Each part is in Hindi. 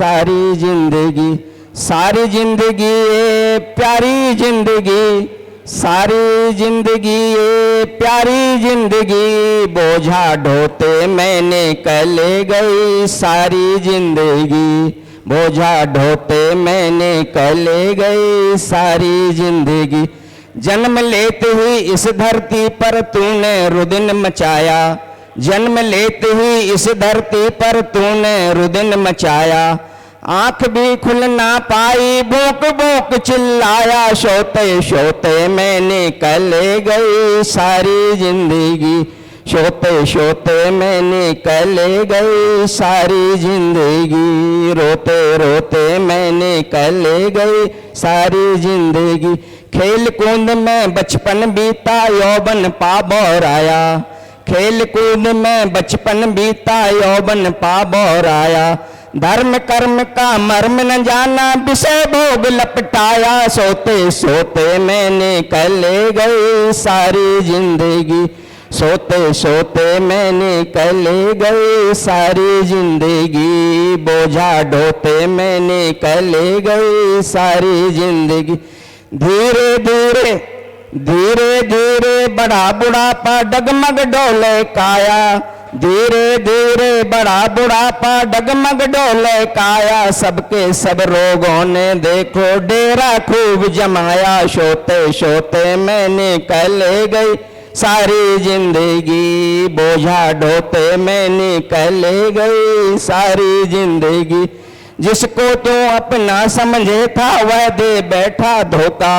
सारी जिंदगी, सारी जिंदगी ये प्यारी जिंदगी, सारी जिंदगी ये प्यारी जिंदगी, बोझा ढोते मैंने कल गई सारी जिंदगी, बोझा ढोते मैंने कल गई सारी जिंदगी। जन्म लेते ही इस धरती पर तूने रुदिन मचाया, जन्म लेते ही इस धरती पर तूने रुदिन मचाया, आंख भी खुल ना पाई भूख भूख चिल्लाया, सोते सोते मैंने कल गई सारी जिंदगी, सोते सोते मैंने कल गई सारी जिंदगी, रोते रोते मैंने कल गई सारी जिंदगी। खेल कूद में बचपन बीता यौवन पा बौराया, खेल कूद में बचपन बीता यौवन पा बौराया, धर्म कर्म का मर्म न जाना विषय भोग लपटाया, सोते सोते मैंने कल गई सारी जिंदगी, सोते सोते मैंने कल गई सारी जिंदगी, बोझा ढोते मैंने कल गई सारी जिंदगी। धीरे धीरे धीरे धीरे बड़ा बुढ़ापा डगमग डोले काया, धीरे धीरे बड़ा बुढ़ापा डगमग डोले काया, सबके सब रोगों ने देखो डेरा खूब जमाया, सोते सोते मैंने कल गई सारी जिंदगी, बोझा ढोते मैंने कल गई सारी जिंदगी। जिसको तू अपना समझे था वह दे बैठा धोखा,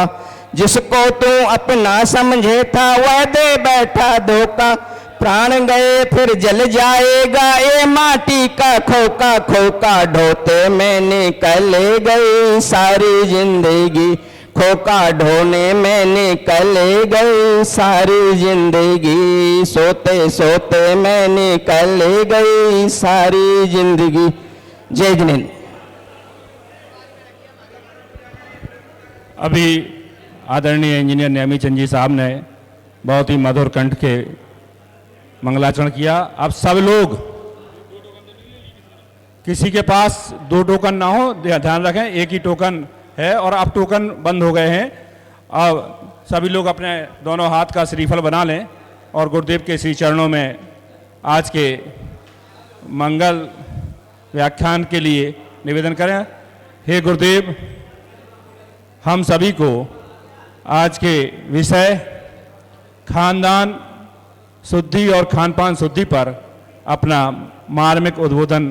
जिसको तू अपना समझे था वह दे बैठा धोखा, प्राण गए फिर जल जाएगा ये माटी का खोका, खोका ढोते मैंने कल गई सारी जिंदगी, खोका ढोने मैंने कल गई सारी जिंदगी, सोते सोते मैंने कल गई सारी जिंदगी। जय जिनेन्द्र। अभी आदरणीय इंजीनियर नेमी चंद जी साहब ने बहुत ही मधुर कंठ के मंगलाचरण किया। अब सब लोग, किसी के पास दो टोकन ना हो, ध्यान रखें, एक ही टोकन है और अब टोकन बंद हो गए हैं। अब सभी लोग अपने दोनों हाथ का श्रीफल बना लें और गुरुदेव के श्री चरणों में आज के मंगल व्याख्यान के लिए निवेदन करें। हे गुरुदेव, हम सभी को आज के विषय खानदान शुद्धि और खानपान शुद्धि पर अपना मार्मिक उद्बोधन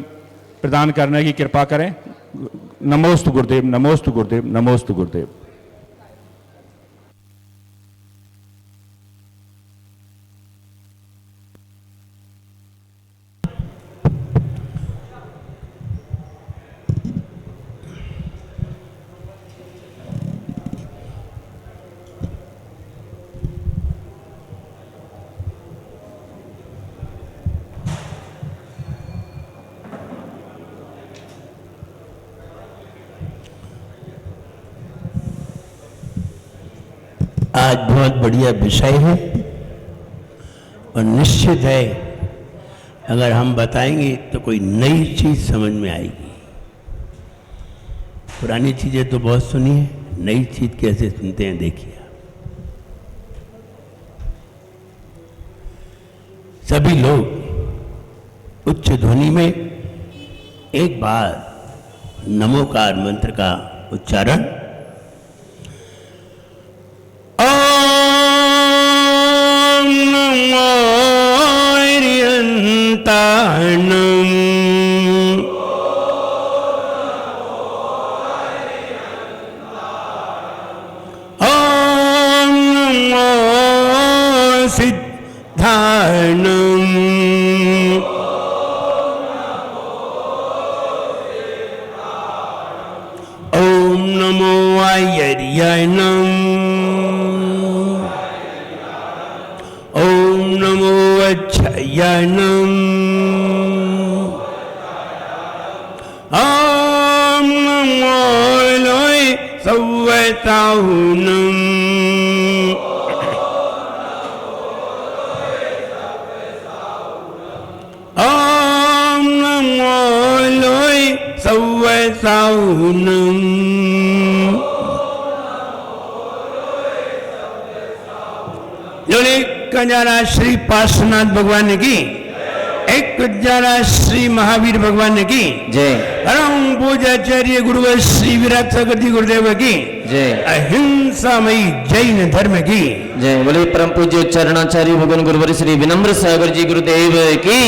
प्रदान करने की कृपा करें। नमोस्तु गुरुदेव, नमोस्तु गुरुदेव, नमोस्तु गुरुदेव। आज बहुत बढ़िया विषय है और निश्चित है अगर हम बताएंगे तो कोई नई चीज समझ में आएगी। पुरानी चीजें तो बहुत सुनी है, नई चीज कैसे सुनते हैं देखिए। सभी लोग उच्च ध्वनि में एक बार नमोकार मंत्र का उच्चारण। साउनम। एक जरा श्री पार्श्वनाथ भगवान की, एक जरा श्री महावीर भगवान की जय परम पूज्याचार्य गुरुवर श्री विराट सागर जी गुरुदेव की जय अहिंसामयी जैन धर्म की जय। बोले परम पूज्य चरणाचार्य भगवान गुरुवर श्री विनम्र सागर जी गुरुदेव की।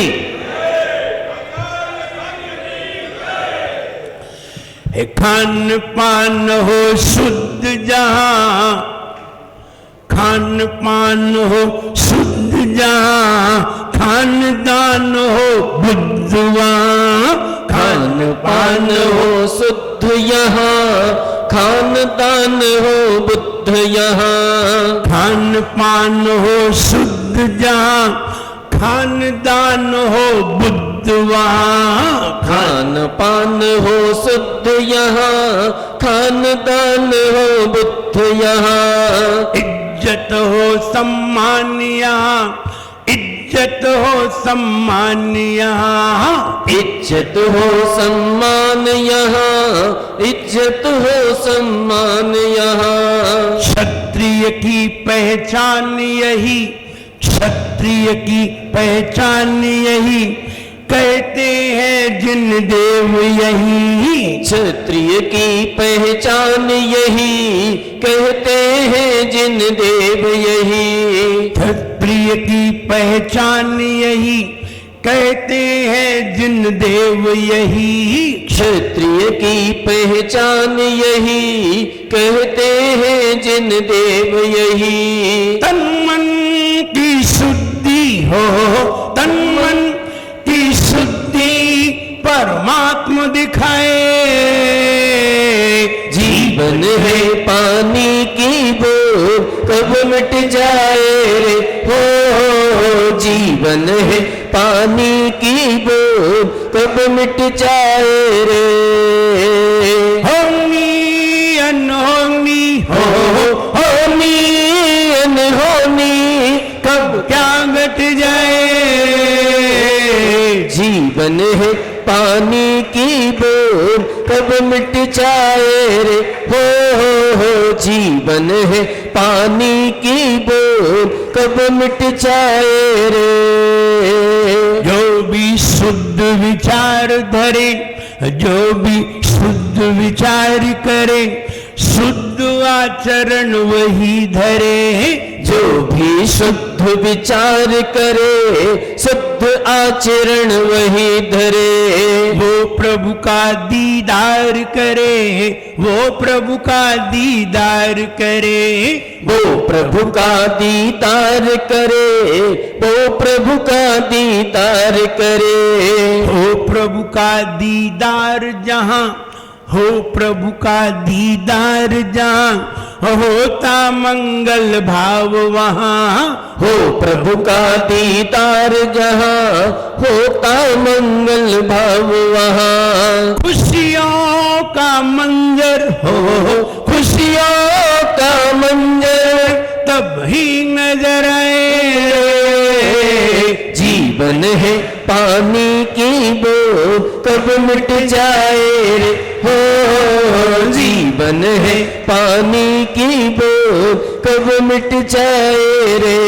खान पान हो शुद्ध जहां, खान पान हो शुद्ध जहां, खानदान हो बुद्धवान, खान पान हो शुद्ध यहाँ, खानदान हो बुद्ध यहाँ। खान पान हो शुद्ध जहां, खानदान हो बुद्धवान, खान पान हो शुद्ध यहाँ, खानदान हो बुद्ध यहाँ। इज्जत हो सम्मान यहाँ, इज्जत हो सम्मान यहाँ, इज्जत हो सम्मान यहाँ, इज्जत हो सम्मान यहाँ। क्षत्रिय की पहचान यही, क्षत्रिय की पहचान यही, कहते हैं जिन देव यही। क्षत्रिय की पहचान यही, कहते हैं जिन देव यही। क्षत्रिय की पहचान यही, कहते हैं जिन देव यही। क्षत्रिय की पहचान यही, कहते हैं जिन देव यही। तन मन की शुद्धि हो, तन मन की शुद्धि परमात्मा दिखाए। जीवन है पानी की बूंद, कब मिट जाए रे हो। जीवन है पानी की बूंद, कब मिट जाए रे। होनी अनहोनी हो, होनी अनहोनी कब क्या घट जाए। जीवन है पानी की बूंद, कब मिट जाए रे हो। जीवन है पानी की बूंद, कब मिट जाए रे। जो भी शुद्ध विचार धरे, जो भी शुद्ध विचार करे, शुद्ध आचरण वही धरे। जो भी शुद्ध विचार करे, शुद्ध आचरण वही धरे। वो प्रभु का दीदार करे, वो प्रभु का दीदार करे। वो प्रभु का दीदार करे, वो प्रभु का दीदार करे। हो प्रभु का दीदार जहां, हो प्रभु का दीदार जहां, होता मंगल भाव वहां। हो प्रभु का दीदार जहां, होता मंगल भाव वहां। खुशियों का मंजर हो, खुशियों का मंजर तब ही नजर आए। जीवन है पानी की बूंद, कब मिट जाए रे हो। जीवन है पानी की बूंद, कब मिट जाए रे।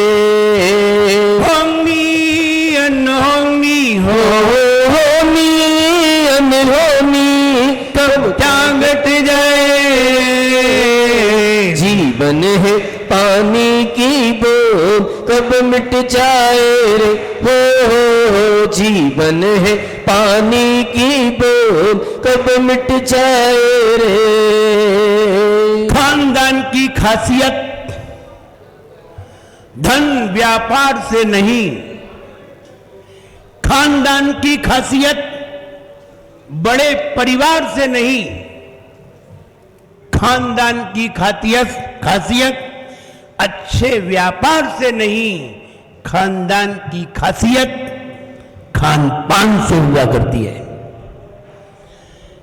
होनी अनहोनी हो, होनी अनहोनी कब क्या घट जाए। जीवन है पानी की बूंद, कब मिट जाए रे हो। जीवन है पानी की बूंद, कब मिट जाए रे। खानदान की खासियत धन व्यापार से नहीं, खानदान की खासियत बड़े परिवार से नहीं, खानदान की खासियत अच्छे व्यापार से नहीं, खानदान की खासियत खान पान से हुआ करती है।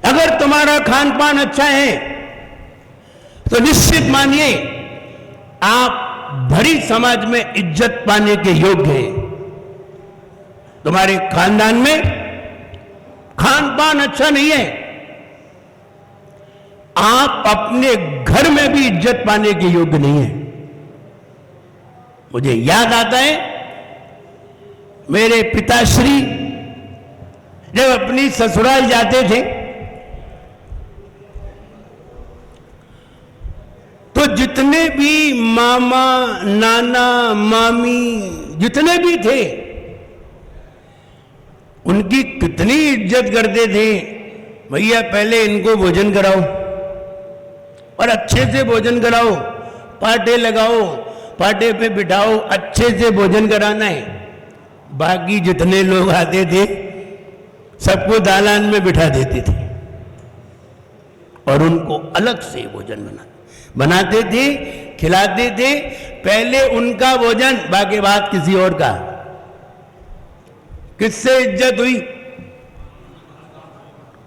अगर तुम्हारा खान पान अच्छा है तो निश्चित मानिए आप भरी समाज में इज्जत पाने के योग्य हैं। तुम्हारे खानदान में खान पान अच्छा नहीं है, आप अपने घर में भी इज्जत पाने के योग्य नहीं है। मुझे याद आता है मेरे पिताश्री जब अपनी ससुराल जाते थे तो जितने भी मामा नाना मामी जितने भी थे उनकी कितनी इज्जत करते थे। भैया पहले इनको भोजन कराओ और अच्छे से भोजन कराओ, पाटे लगाओ, पाटे पे बिठाओ, अच्छे से भोजन कराना है। बाकी जितने लोग आते थे सबको दालान में बिठा देते थे और उनको अलग से भोजन बनाते थे, खिलाते थे। पहले उनका भोजन, बाकी बात किसी और का। किससे इज्जत हुई?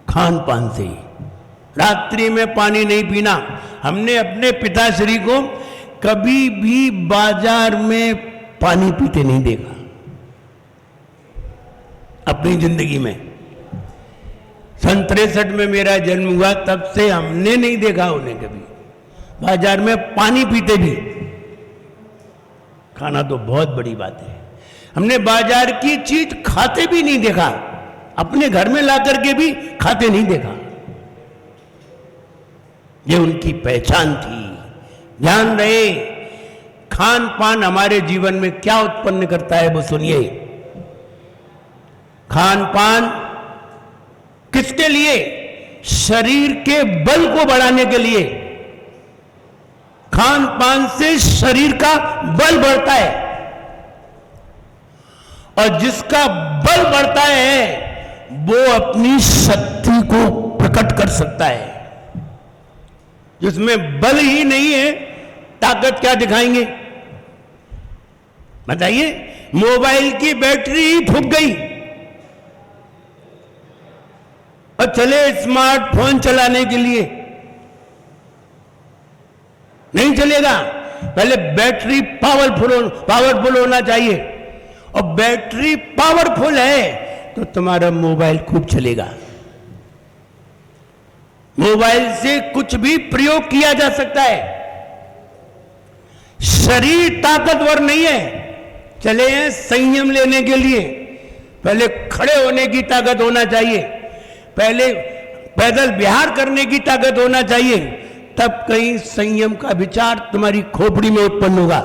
खान पान से ही। रात्रि में पानी नहीं पीना। हमने अपने पिताश्री को कभी भी बाजार में पानी पीते नहीं देखा अपनी जिंदगी में। 63 में मेरा जन्म हुआ, तब से हमने नहीं देखा उन्हें कभी बाजार में पानी पीते भी। खाना तो बहुत बड़ी बात है। हमने बाजार की चीज खाते भी नहीं देखा, अपने घर में ला करके भी खाते नहीं देखा। ये उनकी पहचान थी। ध्यान रहे, खान पान हमारे जीवन में क्या उत्पन्न करता है वो सुनिए। खान पान किसके लिए? शरीर के बल को बढ़ाने के लिए। खान पान से शरीर का बल बढ़ता है और जिसका बल बढ़ता है वो अपनी शक्ति को प्रकट कर सकता है। जिसमें बल ही नहीं है ताकत क्या दिखाएंगे? बताइए। मोबाइल की बैटरी ही फूक गई और चले स्मार्टफोन चलाने के लिए, नहीं चलेगा। पहले बैटरी पावरफुल होना चाहिए और बैटरी पावरफुल है तो तुम्हारा मोबाइल खूब चलेगा। मोबाइल से कुछ भी प्रयोग किया जा सकता है। शरीर ताकतवर नहीं है, चले हैं संयम लेने के लिए। पहले खड़े होने की ताकत होना चाहिए, पहले पैदल विहार करने की ताकत होना चाहिए, तब कहीं संयम का विचार तुम्हारी खोपड़ी में उत्पन्न होगा।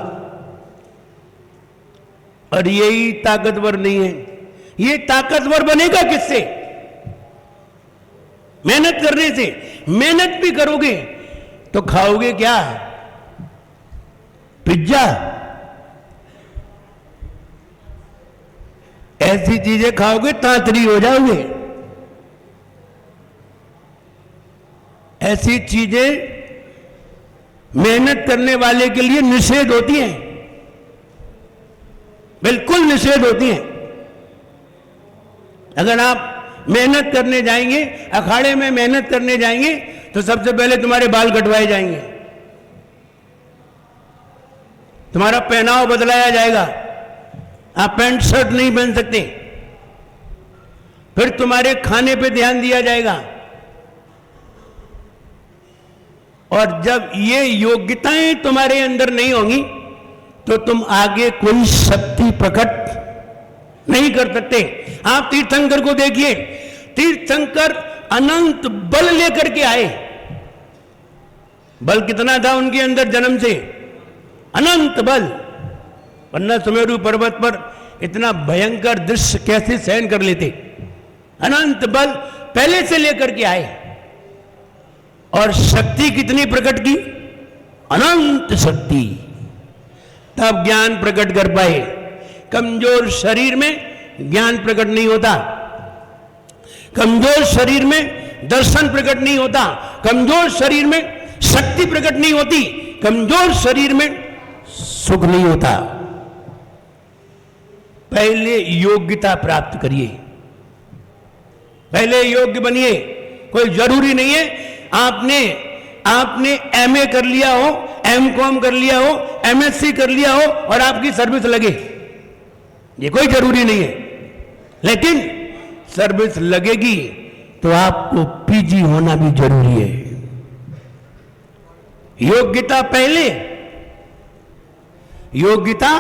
और यही ताकतवर नहीं है। ये ताकतवर बनेगा किससे? मेहनत करने से। मेहनत भी करोगे तो खाओगे क्या? पिज्जा, ऐसी चीजें खाओगे तांतरी हो जाओगे। ऐसी चीजें मेहनत करने वाले के लिए निषेध होती हैं, बिल्कुल निषेध होती हैं। अगर आप मेहनत करने जाएंगे, अखाड़े में मेहनत करने जाएंगे तो सबसे पहले तुम्हारे बाल कटवाए जाएंगे, तुम्हारा पहनाव बदलाया जाएगा, आप पैंट शर्ट नहीं पहन सकते। फिर तुम्हारे खाने पे ध्यान दिया जाएगा। और जब ये योग्यताएं तुम्हारे अंदर नहीं होंगी तो तुम आगे कोई शक्ति प्रकट नहीं कर सकते। आप तीर्थंकर को देखिए, तीर्थंकर अनंत बल लेकर के आए। बल कितना था उनके अंदर जन्म से? अनंत बल। वरना सुमेरु पर्वत पर इतना भयंकर दृश्य कैसे सहन कर लेते? अनंत बल पहले से लेकर के आए। और शक्ति कितनी प्रकट की? अनंत शक्ति। तब ज्ञान प्रकट कर पाए। कमजोर शरीर में ज्ञान प्रकट नहीं होता, कमजोर शरीर में दर्शन प्रकट नहीं होता, कमजोर शरीर में शक्ति प्रकट नहीं होती, कमजोर शरीर में सुख नहीं होता। पहले योग्यता प्राप्त करिए, पहले योग्य बनिए। कोई जरूरी नहीं है आपने एमए कर लिया हो, एमकॉम कर लिया हो, एमएससी कर लिया हो और आपकी सर्विस लगे, ये कोई जरूरी नहीं है। लेकिन सर्विस लगेगी तो आपको पीजी होना भी जरूरी है। योग्यता पहले, योग्यता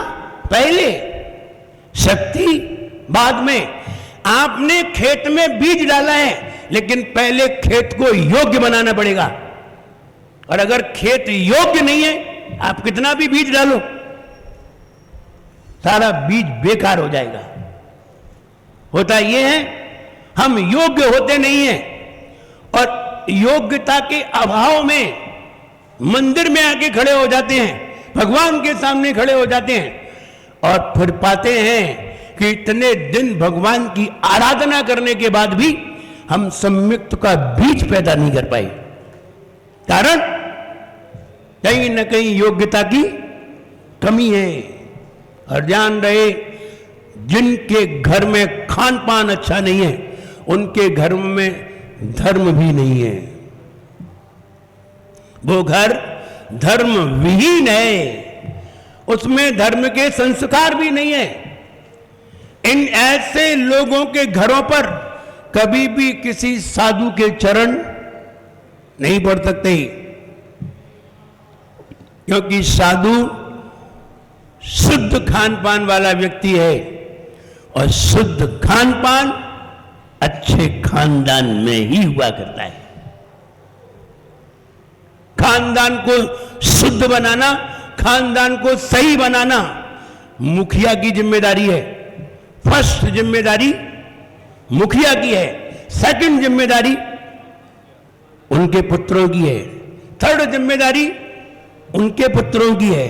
पहले, शक्ति बाद में। आपने खेत में बीज डाला है, लेकिन पहले खेत को योग्य बनाना पड़ेगा। और अगर खेत योग्य नहीं है, आप कितना भी बीज डालो, सारा बीज बेकार हो जाएगा। होता यह है, हम योग्य होते नहीं हैं, और योग्यता के अभाव में मंदिर में आके खड़े हो जाते हैं, भगवान के सामने खड़े हो जाते हैं, और फिर पाते हैं कि इतने दिन भगवान की आराधना करने के बाद भी हम सम्यक्त का बीज पैदा नहीं कर पाए। कारण कहीं न कहीं योग्यता की कमी है। और ध्यान रहे, जिनके घर में खान पान अच्छा नहीं है, उनके घर में धर्म भी नहीं है। वो घर धर्म विहीन है, उसमें धर्म के संस्कार भी नहीं है। इन ऐसे लोगों के घरों पर कभी भी किसी साधु के चरण नहीं पड़ सकते, क्योंकि साधु शुद्ध खान पान वाला व्यक्ति है, और शुद्ध खान पान अच्छे खानदान में ही हुआ करता है। खानदान को शुद्ध बनाना, खानदान को सही बनाना मुखिया की जिम्मेदारी है। फर्स्ट जिम्मेदारी मुखिया की है, सेकंड जिम्मेदारी उनके पुत्रों की है, थर्ड जिम्मेदारी उनके पुत्रों की है,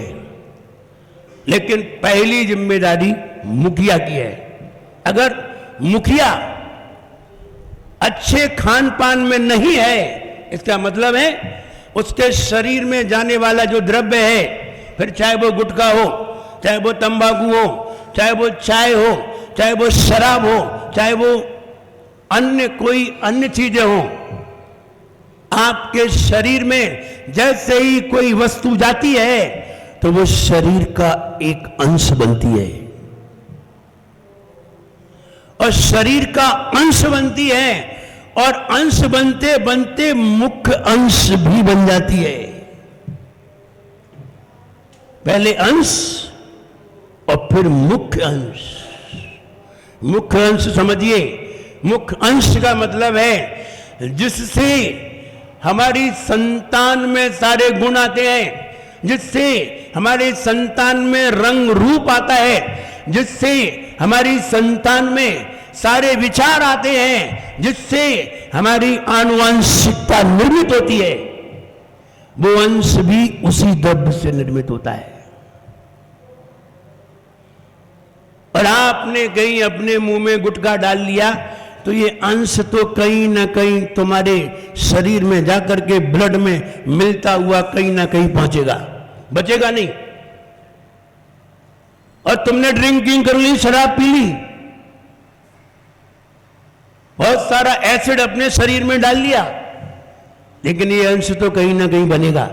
लेकिन पहली जिम्मेदारी मुखिया की है। अगर मुखिया अच्छे खान पान में नहीं है, इसका मतलब है उसके शरीर में जाने वाला जो द्रव्य है, फिर चाहे वो गुटखा हो, चाहे वो तंबाकू हो, चाहे वो चाय हो, चाहे वो शराब हो, चाहे वो अन्य कोई अन्य चीजें हो, आपके शरीर में जैसे ही कोई वस्तु जाती है तो वो शरीर का एक अंश बनती है, और शरीर का अंश बनती है, और अंश बनते बनते मुख्य अंश भी बन जाती है। पहले अंश और फिर मुख्य अंश। मुख्य अंश समझिए, मुख्य अंश का मतलब है जिससे हमारी संतान में सारे गुण आते हैं, जिससे हमारे संतान में रंग रूप आता है, जिससे हमारी संतान में सारे विचार आते हैं, जिससे हमारी आनुवंशिकता निर्मित होती है, वो अंश भी उसी द्रव्य से निर्मित होता है। और आपने कहीं अपने मुंह में गुटखा डाल लिया तो ये अंश तो कहीं ना कहीं तुम्हारे शरीर में जाकर के ब्लड में मिलता हुआ कहीं ना कहीं पहुंचेगा, बचेगा नहीं। और तुमने ड्रिंकिंग कर ली, शराब पी ली, बहुत सारा एसिड अपने शरीर में डाल लिया, लेकिन ये अंश तो कहीं ना कहीं बनेगा।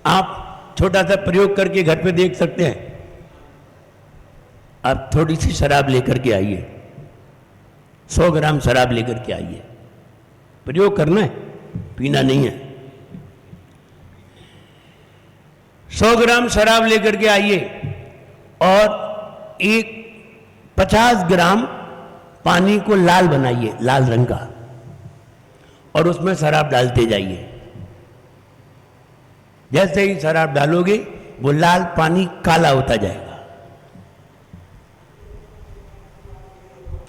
आप छोटा सा प्रयोग करके घर पे देख सकते हैं। आप थोड़ी सी शराब लेकर के आइए, 100 ग्राम शराब लेकर के आइए, प्रयोग करना है, पीना नहीं है। 100 ग्राम शराब लेकर के आइए और एक 50 ग्राम पानी को लाल बनाइए, लाल रंग का, और उसमें शराब डालते जाइए। जैसे ही शराब डालोगे वो लाल पानी काला होता जाएगा।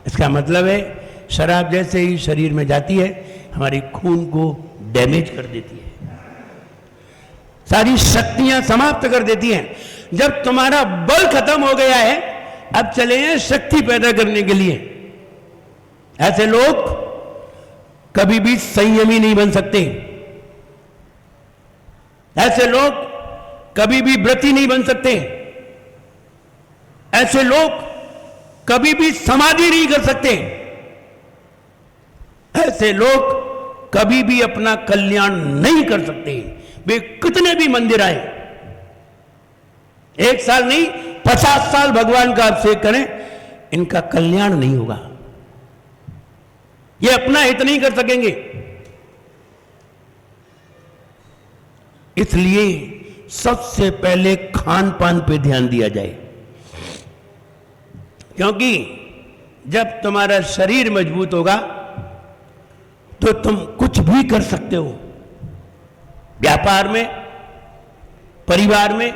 इसका मतलब है शराब जैसे ही शरीर में जाती है हमारी खून को डैमेज कर देती है, सारी शक्तियां समाप्त कर देती हैं। जब तुम्हारा बल खत्म हो गया है, अब चले हैं शक्ति पैदा करने के लिए। ऐसे लोग कभी भी संयमी नहीं बन सकते, ऐसे लोग कभी भी व्रती नहीं बन सकते, ऐसे लोग कभी भी समाधि नहीं कर सकते, ऐसे लोग कभी भी अपना कल्याण नहीं कर सकते। वे कितने भी मंदिर आए, 1 साल नहीं 50 साल भगवान का अभिषेक करें, इनका कल्याण नहीं होगा। ये अपना हित नहीं कर सकेंगे। इसलिए सबसे पहले खान पान पे ध्यान दिया जाए, क्योंकि जब तुम्हारा शरीर मजबूत होगा तो तुम कुछ भी कर सकते हो। व्यापार में, परिवार में,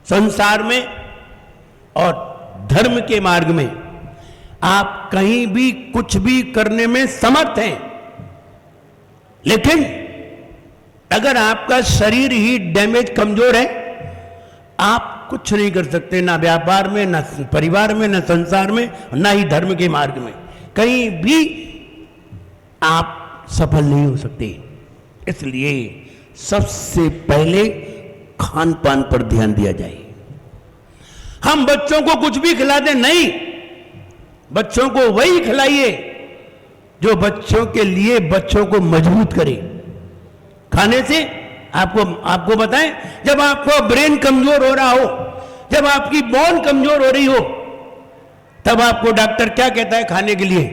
संसार में और धर्म के मार्ग में आप कहीं भी कुछ भी करने में समर्थ हैं। लेकिन अगर आपका शरीर ही डैमेज, कमजोर है, आप कुछ नहीं कर सकते, ना व्यापार में, ना परिवार में, ना संसार में, ना ही धर्म के मार्ग में, कहीं भी आप सफल नहीं हो सकते। इसलिए सबसे पहले खान पान पर ध्यान दिया जाए। हम बच्चों को कुछ भी खिला दें, नहीं, बच्चों को वही खिलाइए जो बच्चों के लिए बच्चों को मजबूत करे। खाने से आपको बताएं, जब आपको ब्रेन कमजोर हो रहा हो, जब आपकी बोन कमजोर हो रही हो, तब आपको डॉक्टर क्या कहता है खाने के लिए?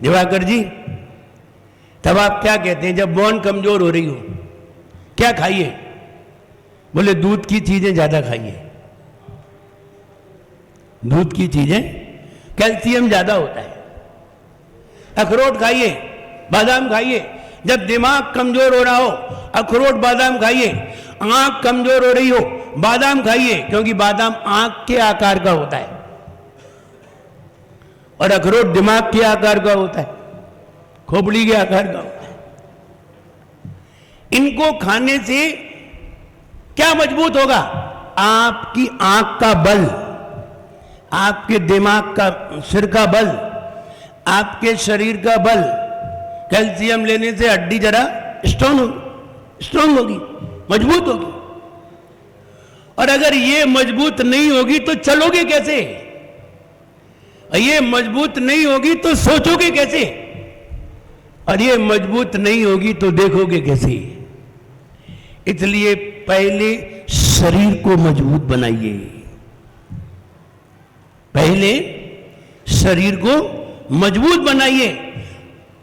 दिवाकर जी, तब आप क्या कहते हैं जब बोन कमजोर हो रही हो? क्या खाइए? बोले दूध की चीजें ज्यादा खाइए। दूध की चीजें, कैल्शियम ज्यादा होता है। अखरोट खाइए, बादाम खाइए। जब दिमाग कमजोर हो रहा हो, अखरोट बादाम खाइए। आंख कमजोर हो रही हो, बादाम खाइए, क्योंकि बादाम आंख के आकार का होता है और अखरोट दिमाग के आकार का होता है, खोपड़ी के आकार का होता है। इनको खाने से क्या मजबूत होगा? आपकी आंख का बल, आपके दिमाग का, सिर का बल, आपके शरीर का बल। कैल्शियम लेने से हड्डी जरा स्ट्रांग होगी, मजबूत होगी। और अगर ये मजबूत नहीं होगी तो चलोगे कैसे? ये मजबूत नहीं होगी तो सोचोगे कैसे? और ये मजबूत नहीं होगी तो देखोगे कैसे? इसलिए पहले शरीर को मजबूत बनाइए, पहले शरीर को मजबूत बनाइए,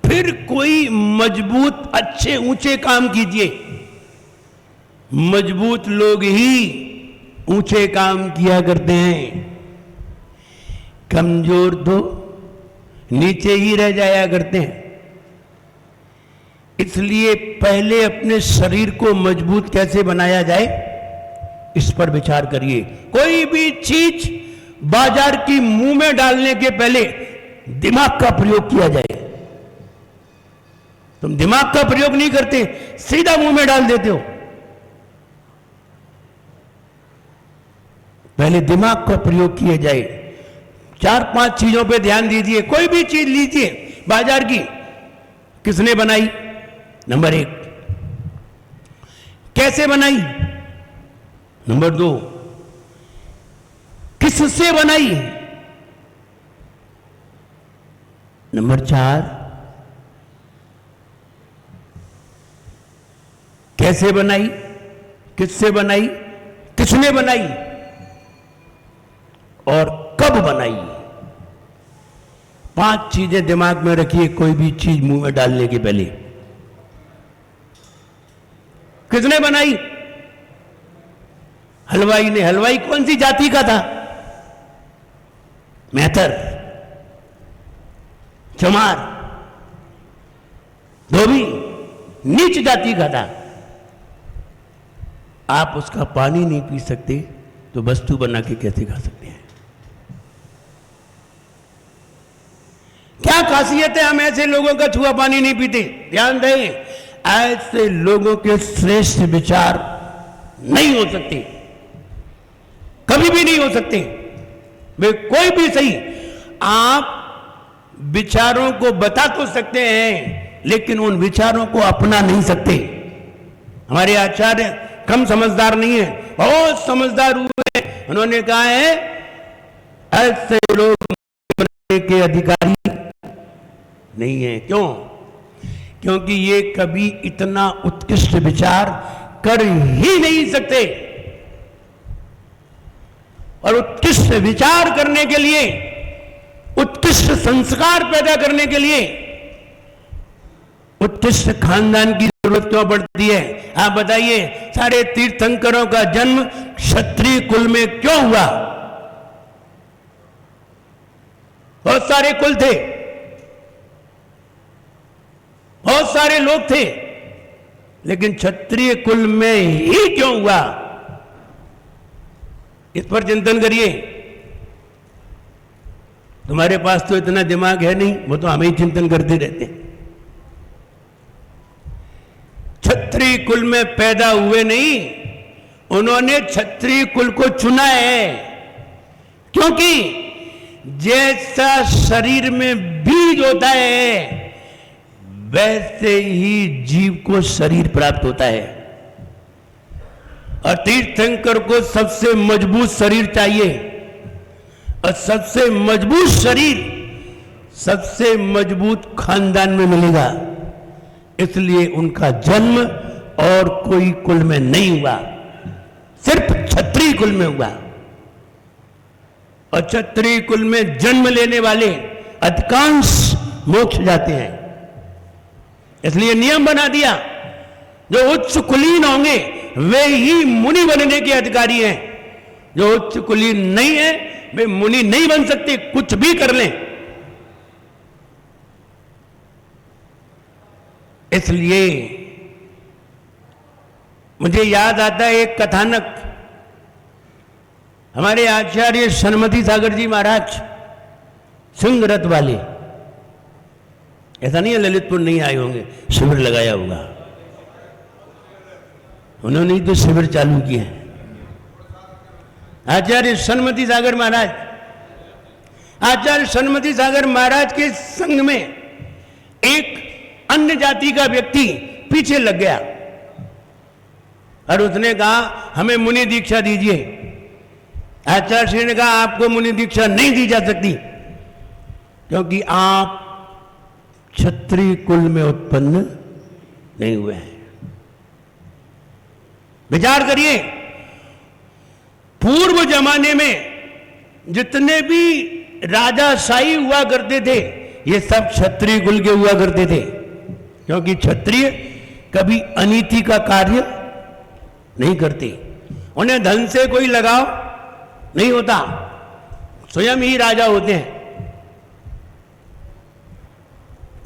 फिर कोई मजबूत अच्छे ऊंचे काम कीजिए। मजबूत लोग ही ऊंचे काम किया करते हैं, कमजोर तो नीचे ही रह जाया करते हैं। इसलिए पहले अपने शरीर को मजबूत कैसे बनाया जाए, इस पर विचार करिए। कोई भी चीज बाजार की मुंह में डालने के पहले दिमाग का प्रयोग किया जाए। तुम दिमाग का प्रयोग नहीं करते, सीधा मुंह में डाल देते हो। पहले दिमाग का प्रयोग किया जाए। 4-5 चीजों पे ध्यान दीजिए। कोई भी चीज लीजिए बाजार की, किसने बनाई? नंबर 1, कैसे बनाई? नंबर 2, किससे बनाई? नंबर 4, कैसे बनाई, किससे बनाई, किसने बनाई और कब बनाई? 5 चीजें दिमाग में रखिए कोई भी चीज मुंह में डालने के पहले। किसने बनाई? हलवाई ने। हलवाई कौन सी जाति का था? मेहतर, चमार, धोबी, नीच जाति का था। आप उसका पानी नहीं पी सकते तो वस्तु बना के कैसे खा सकते हैं? क्या खासियत है हम ऐसे लोगों का छुआ पानी नहीं पीते? ध्यान दें, ऐसे लोगों के श्रेष्ठ विचार नहीं हो सकते, कभी भी नहीं हो सकते। वे कोई भी सही, आप विचारों को बता तो सकते हैं लेकिन उन विचारों को अपना नहीं सकते। हमारे आचार्य कम समझदार नहीं है, बहुत समझदार हुए। उन्होंने कहा है ऐसे लोग बनने के अधिकारी नहीं है। क्यों? क्योंकि ये कभी इतना उत्कृष्ट विचार कर ही नहीं सकते। और उत्कृष्ट विचार करने के लिए, उत्कृष्ट संस्कार पैदा करने के लिए उत्कृष्ट खानदान की जरूरत क्यों पड़ती है? आप बताइए, सारे तीर्थंकरों का जन्म क्षत्रिय कुल में क्यों हुआ? बहुत सारे कुल थे, बहुत सारे लोग थे, लेकिन क्षत्रिय कुल में ही क्यों हुआ? इस पर चिंतन करिए। तुम्हारे पास तो इतना दिमाग है नहीं, वो तो हमें ही चिंतन करते रहते हैं। क्षत्रिय कुल में पैदा हुए नहीं, उन्होंने क्षत्रिय कुल को चुना है, क्योंकि जैसा शरीर में बीज होता है वैसे ही जीव को शरीर प्राप्त होता है। और तीर्थंकर को सबसे मजबूत शरीर चाहिए, और सबसे मजबूत शरीर सबसे मजबूत खानदान में मिलेगा। इसलिए उनका जन्म और कोई कुल में नहीं हुआ, सिर्फ क्षत्रिय कुल में हुआ। और क्षत्रिय कुल में जन्म लेने वाले अधिकांश मोक्ष जाते हैं। इसलिए नियम बना दिया, जो उच्च कुलीन होंगे वे ही मुनि बनने के अधिकारी हैं। जो उच्च कुलीन नहीं है वे मुनि नहीं बन सकते, कुछ भी कर लें। इसलिए मुझे याद आता है एक कथानक, हमारे आचार्य सन्मति सागर जी महाराज सिंह रथ वाले, ऐसा नहीं है ललितपुर नहीं आए होंगे, शिविर लगाया होगा, उन्होंने ही तो शिविर चालू किया। आचार्य सन्मति सागर महाराज, आचार्य सन्मति सागर महाराज के संग में एक अन्य जाति का व्यक्ति पीछे लग गया और उसने कहा हमें मुनि दीक्षा दीजिए। आचार्य श्री ने कहा आपको मुनि दीक्षा नहीं दी जा सकती, क्योंकि आप क्षत्रिय कुल में उत्पन्न नहीं हुए हैं। विचार करिए, पूर्व जमाने में जितने भी राजाशाही हुआ करते थे ये सब क्षत्रिय कुल के हुआ करते थे, क्योंकि क्षत्रिय कभी अनीति का कार्य नहीं करते, उन्हें धन से कोई लगाव नहीं होता, स्वयं ही राजा होते हैं।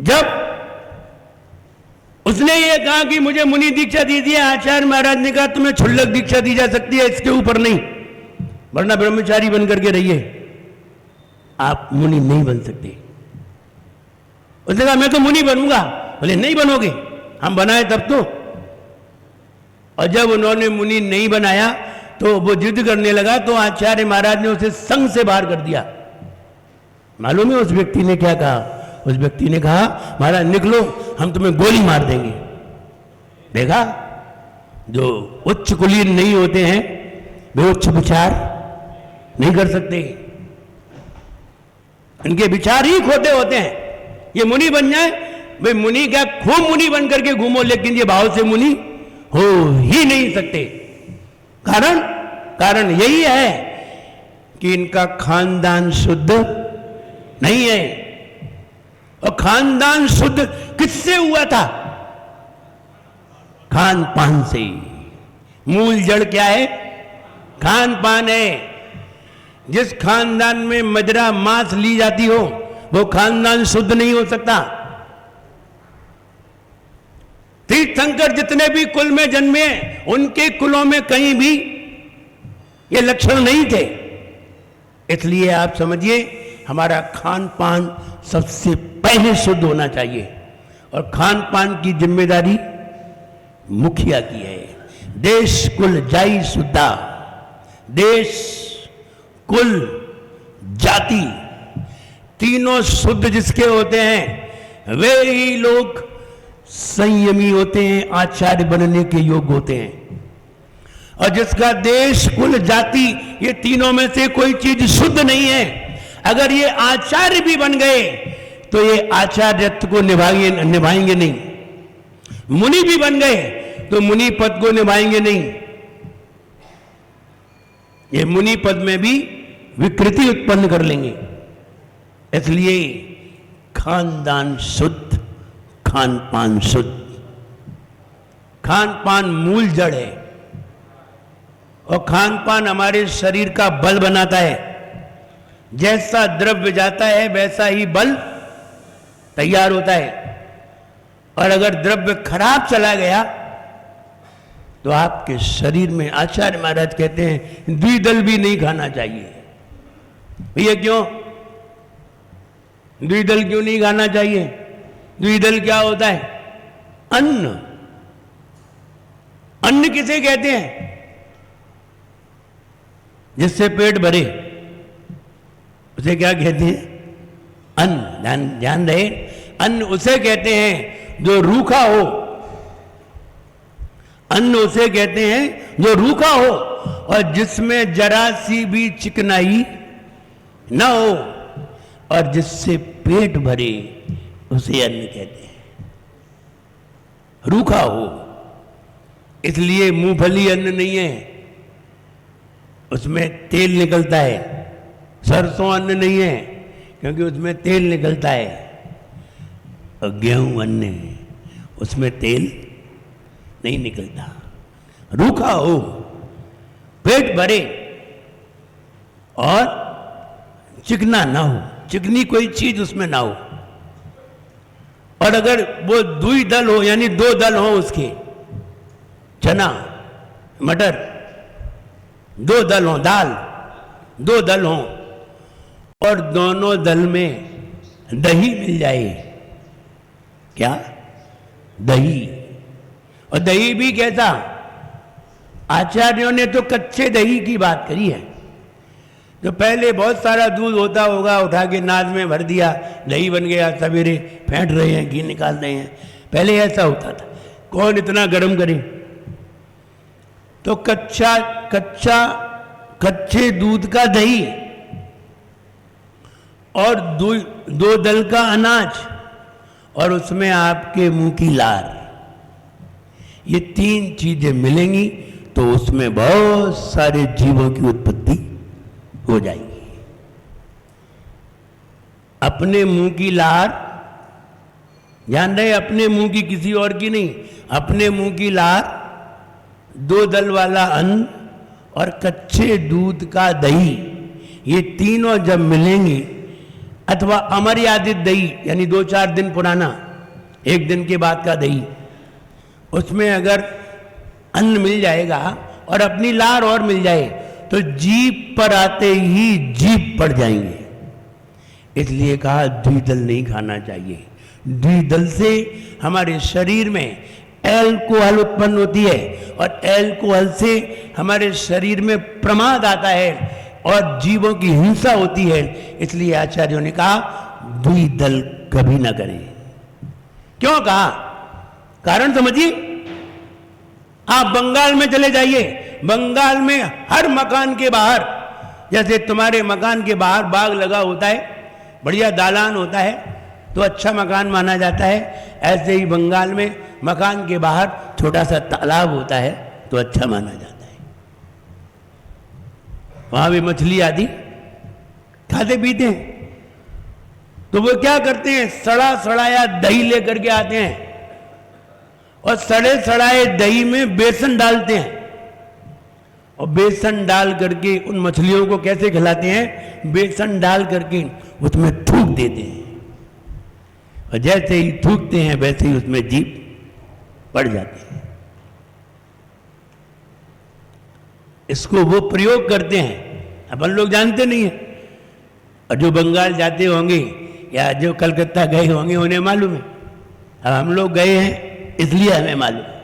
जब उसने ये कहा कि मुझे मुनि दीक्षा दीजिए, आचार्य महाराज ने कहा तुम्हें क्षुल्लक दीक्षा दी जा सकती है, इसके ऊपर नहीं, वरना ब्रह्मचारी बन करके रहिए, आप मुनि नहीं बन सकते। उसने कहा मैं तो मुनि बनूंगा। बोले नहीं बनोगे, हम बनाए तब तो। और जब उन्होंने मुनि नहीं बनाया तो वो जिद करने लगा, तो आचार्य महाराज ने उसे संघ से बाहर कर दिया। मालूम है उस व्यक्ति ने क्या कहा? उस व्यक्ति ने कहा महाराज निकलो, हम तुम्हें गोली मार देंगे। देखा, जो उच्च कुलीन नहीं होते हैं वे उच्च विचार नहीं कर सकते, इनके विचार ही खोटे होते हैं। ये मुनि बन जाए, वे मुनि क्या खूब मुनि बन करके घूमो, लेकिन ये भाव से मुनि हो ही नहीं सकते। कारण यही है कि इनका खानदान शुद्ध नहीं है। और खानदान शुद्ध किससे हुआ था? खान पान से। मूल जड़ क्या है? खान पान है। जिस खानदान में मदिरा मांस ली जाती हो वो खानदान शुद्ध नहीं हो सकता। तीर्थंकर जितने भी कुल में जन्मे उनके कुलों में कहीं भी ये लक्षण नहीं थे। इसलिए आप समझिए, हमारा खान पान सबसे पहले शुद्ध होना चाहिए, और खान पान की जिम्मेदारी मुखिया की है। देश कुल जाई शुद्धा, देश कुल जाति तीनों शुद्ध जिसके होते हैं वे ही लोग संयमी होते हैं, आचार्य बनने के योग्य होते हैं। और जिसका देश कुल जाति ये तीनों में से कोई चीज शुद्ध नहीं है, अगर ये आचार्य भी बन गए तो ये आचार्यत्व को निभाएंगे नहीं। मुनि भी बन गए तो मुनि पद को निभाएंगे नहीं। ये मुनि पद में भी विकृति उत्पन्न कर लेंगे। इसलिए खानदान शुद्ध, खान पान शुद्ध। खान पान मूल जड़ है, और खान पान हमारे शरीर का बल बनाता है। जैसा द्रव्य जाता है वैसा ही बल तैयार होता है। और अगर द्रव्य खराब चला गया तो आपके शरीर में, आचार्य महाराज कहते हैं, द्विदल भी नहीं खाना चाहिए। भैया क्यों द्विदल क्यों नहीं खाना चाहिए? द्विदल क्या होता है? अन्न। अन्न किसे कहते हैं? जिससे पेट भरे उसे क्या कहते हैं? अन्न। ध्यान रहे, अन्न उसे कहते हैं जो रूखा हो। अन्न उसे कहते हैं जो रूखा हो और जिसमें जरा सी भी चिकनाई न हो और जिससे पेट भरे, उसे अन्न कहते हैं। रूखा हो, इसलिए मूंगफली अन्न नहीं है, उसमें तेल निकलता है। सरसों अन्न नहीं है क्योंकि उसमें तेल निकलता है। और गेहूं अन्न है, उसमें तेल नहीं निकलता। रूखा हो, पेट भरे और चिकना ना हो, चिकनी कोई चीज उसमें ना हो। और अगर वो द्विदल हो, यानी दो दल हो उसके, चना मटर, दो दल हो, दाल दो दल हो, और दोनों दल में दही मिल जाए। क्या? दही। और दही भी कैसा? आचार्यों ने तो कच्चे दही की बात करी है। तो पहले बहुत सारा दूध होता होगा, उठा के नाद में भर दिया, दही बन गया, सवेरे फेंट रहे हैं, घी निकाल रहे हैं। पहले ऐसा होता था। कौन इतना गर्म करे? तो कच्चे दूध का दही और दो दल का अनाज और उसमें आपके मुंह की लार, ये तीन चीजें मिलेंगी तो उसमें बहुत सारे जीवों की उत्पत्ति हो जाएगी। अपने मुंह की लार, ध्यान रहे, अपने मुंह की, किसी और की नहीं, अपने मुंह की लार, दो दल वाला अन्न और कच्चे दूध का दही, ये तीनों जब मिलेंगे, अथवा अमर्यादित दही यानी 2-4 दिन पुराना, 1 दिन के बाद का दही, उसमें अगर अन्न मिल जाएगा और अपनी लार और मिल जाए तो जीभ पर आते ही जीभ पड़ जाएंगे। इसलिए कहा द्विदल नहीं खाना चाहिए। द्विदल से हमारे शरीर में एल्कोहल उत्पन्न होती है और एल्कोहल से हमारे शरीर में प्रमाद आता है और जीवों की हिंसा होती है। इसलिए आचार्यों ने कहा द्विदल कभी ना करें। क्यों कहा? कारण समझिए। आप बंगाल में चले जाइए, बंगाल में हर मकान के बाहर, जैसे तुम्हारे मकान के बाहर बाग लगा होता है, बढ़िया दालान होता है तो अच्छा मकान माना जाता है, ऐसे ही बंगाल में मकान के बाहर छोटा सा तालाब होता है तो अच्छा माना जाता है। वहां भी मछली आदि खाते पीते हैं। तो वो क्या करते हैं? सड़ा सड़ाया दही लेकर के आते हैं और सड़े सड़ाए दही में बेसन डालते हैं और बेसन डाल करके उन मछलियों को कैसे खिलाते हैं? बेसन डाल करके उसमें थूक देते हैं और जैसे ही थूकते हैं वैसे ही उसमें जीभ पड़ जाती है। इसको वो प्रयोग करते हैं, अपन लोग जानते नहीं है। और जो बंगाल जाते होंगे या जो कलकत्ता गए होंगे उन्हें मालूम है। अब हम लोग गए हैं इसलिए हमें मालूम है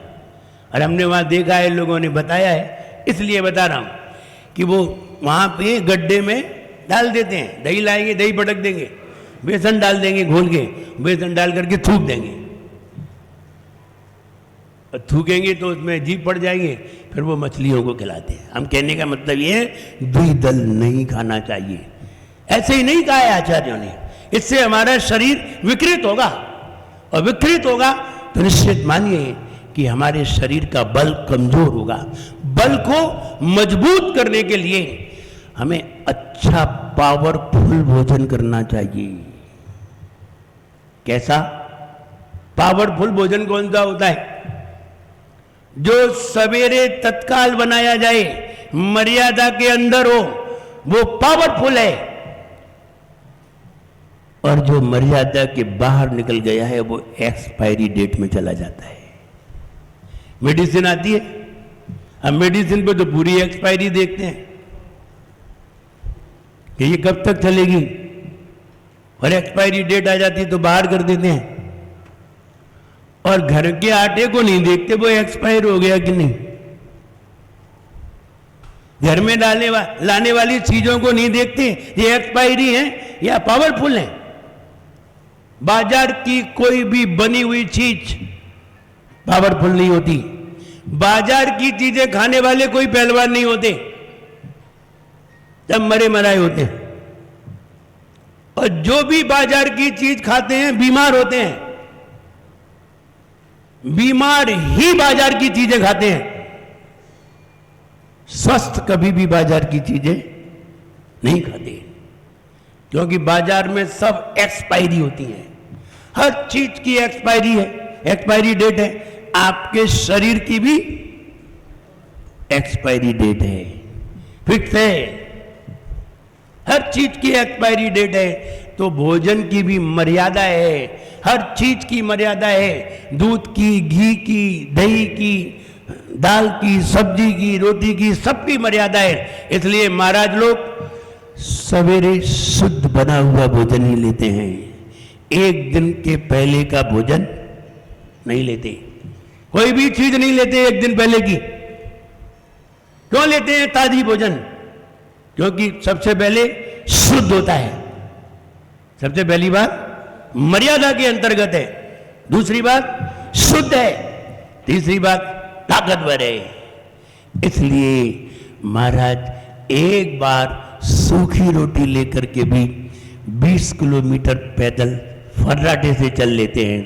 और हमने वहाँ देखा है, लोगों ने बताया है, इसलिए बता रहा हूँ कि वो वहाँ पे गड्ढे में डाल देते हैं, दही लाएंगे, दही पटक देंगे, बेसन डाल देंगे घोल के, बेसन डाल करके थूक देंगे और थूकेंगे तो उसमें जीभ पड़ जाएंगे, फिर वो मछलियों को खिलाते हैं। हम कहने का मतलब ये है द्विदल नहीं खाना चाहिए। ऐसे ही नहीं कहा है आचार्यों ने। इससे हमारा शरीर विकृत होगा और विकृत होगा तो निश्चित मानिए कि हमारे शरीर का बल कमजोर होगा। बल को मजबूत करने के लिए हमें अच्छा पावरफुल भोजन करना चाहिए। कैसा पावरफुल भोजन? कौन सा होता है? जो सवेरे तत्काल बनाया जाए, मर्यादा के अंदर हो, वो पावरफुल है, और जो मर्यादा के बाहर निकल गया है वो एक्सपायरी डेट में चला जाता है। मेडिसिन आती है, हम मेडिसिन पे तो पूरी एक्सपायरी देखते हैं कि ये कब तक चलेगी, और एक्सपायरी डेट आ जाती है तो बाहर कर देते हैं। और घर के आटे को नहीं देखते वो एक्सपायर हो गया कि नहीं। घर में लाने वाली चीजों को नहीं देखते ये एक्सपायरी है या पावरफुल है। बाजार की कोई भी बनी हुई चीज पावरफुल नहीं होती। बाजार की चीजें खाने वाले कोई पहलवान नहीं होते, सब मरे मराए होते हैं। और जो भी बाजार की चीज खाते हैं बीमार होते हैं। बीमार ही बाजार की चीजें खाते हैं, स्वस्थ कभी भी बाजार की चीजें नहीं खाते, क्योंकि बाजार में सब एक्सपायरी होती है। हर चीज की एक्सपायरी है, एक्सपायरी डेट है। आपके शरीर की भी एक्सपायरी डेट है, फिक्स है। हर चीज की एक्सपायरी डेट है, तो भोजन की भी मर्यादा है। हर चीज की मर्यादा है, दूध की, घी की, दही की, दाल की, सब्जी की, रोटी की, सबकी मर्यादा है। इसलिए महाराज लोग सवेरे शुद्ध बना हुआ भोजन ही लेते हैं, एक दिन के पहले का भोजन नहीं लेते। कोई भी चीज नहीं लेते एक दिन पहले की। क्यों लेते हैं ताजी भोजन? क्योंकि सबसे पहले शुद्ध होता है। सबसे पहली बात मर्यादा के अंतर्गत है, दूसरी बात शुद्ध है, तीसरी बात ताकतवर है। इसलिए महाराज एक बार सूखी रोटी लेकर के भी 20 किलोमीटर पैदल फर्राटे से चल लेते हैं।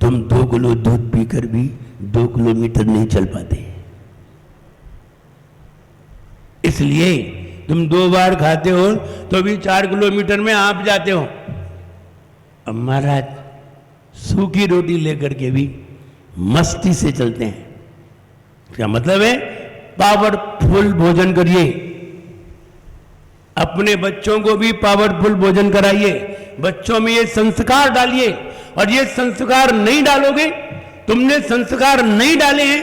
तुम 2 किलो दूध पीकर भी 2 किलोमीटर नहीं चल पाते। इसलिए तुम 2 बार खाते हो तो भी 4 किलोमीटर में आप जाते हो। अब महाराज सूखी रोटी लेकर के भी मस्ती से चलते हैं। क्या मतलब है? पावरफुल भोजन करिए, अपने बच्चों को भी पावरफुल भोजन कराइए, बच्चों में ये संस्कार डालिए। और ये संस्कार नहीं डालोगे, तुमने संस्कार नहीं डाले हैं,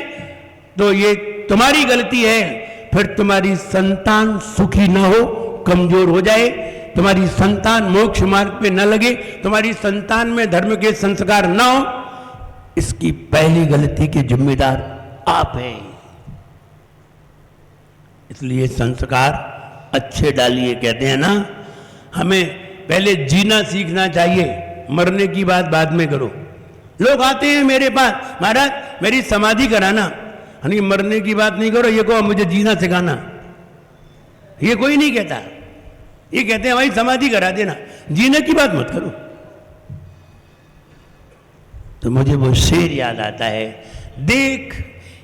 तो ये तुम्हारी गलती है। फिर तुम्हारी संतान सुखी ना हो, कमजोर हो जाए, तुम्हारी संतान मोक्ष मार्ग पे न लगे, तुम्हारी संतान में धर्म के संस्कार ना हो, इसकी पहली गलती के जिम्मेदार आप हैं। इसलिए संस्कार अच्छे डालिए। कहते हैं ना, हमें पहले जीना सीखना चाहिए, मरने की बात बाद में करो। लोग आते हैं मेरे पास, महाराज मेरी समाधि कराना। यानी मरने की बात नहीं करो, ये कहो मुझे जीना सिखाना। ये कोई नहीं कहता, ये कहते हैं भाई समाधि करा देना, जीने की बात मत करो। तो मुझे वो शेर याद आता है, देख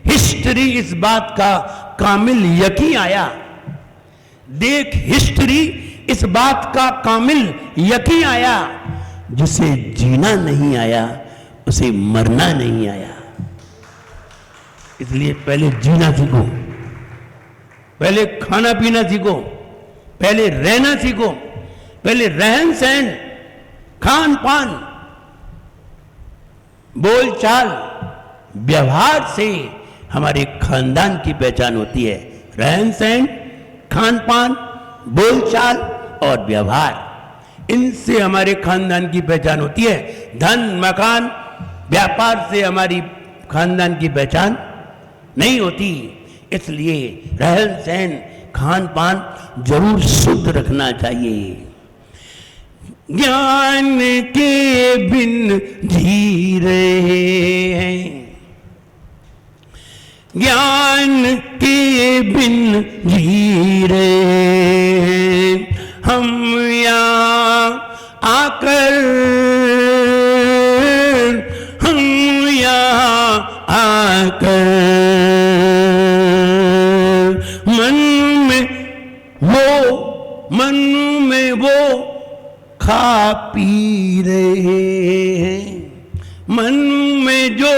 हिस्ट्री इस बात का कामिल यकीन आया। देख हिस्ट्री इस बात का कामिल यकीन आया, जिसे जीना नहीं आया उसे मरना नहीं आया। इसलिए पहले जीना सीखो, पहले खाना पीना सीखो, पहले रहना सीखो, पहले रहन सहन, खान पान, बोल चाल, व्यवहार से हमारे खानदान की पहचान होती है। रहन सहन, खान पान, बोल चाल और व्यवहार, इनसे हमारे खानदान की पहचान होती है। धन मकान व्यापार से हमारी खानदान की पहचान नहीं होती। इसलिए रहन सहन खान पान जरूर शुद्ध रखना चाहिए। ज्ञान के बिन जी रहे हैं, ज्ञान के बिन जी रहे हैं हम यहाँ आकर, हम यहाँ आकर मन में वो खा पी रहे हैं, मन में जो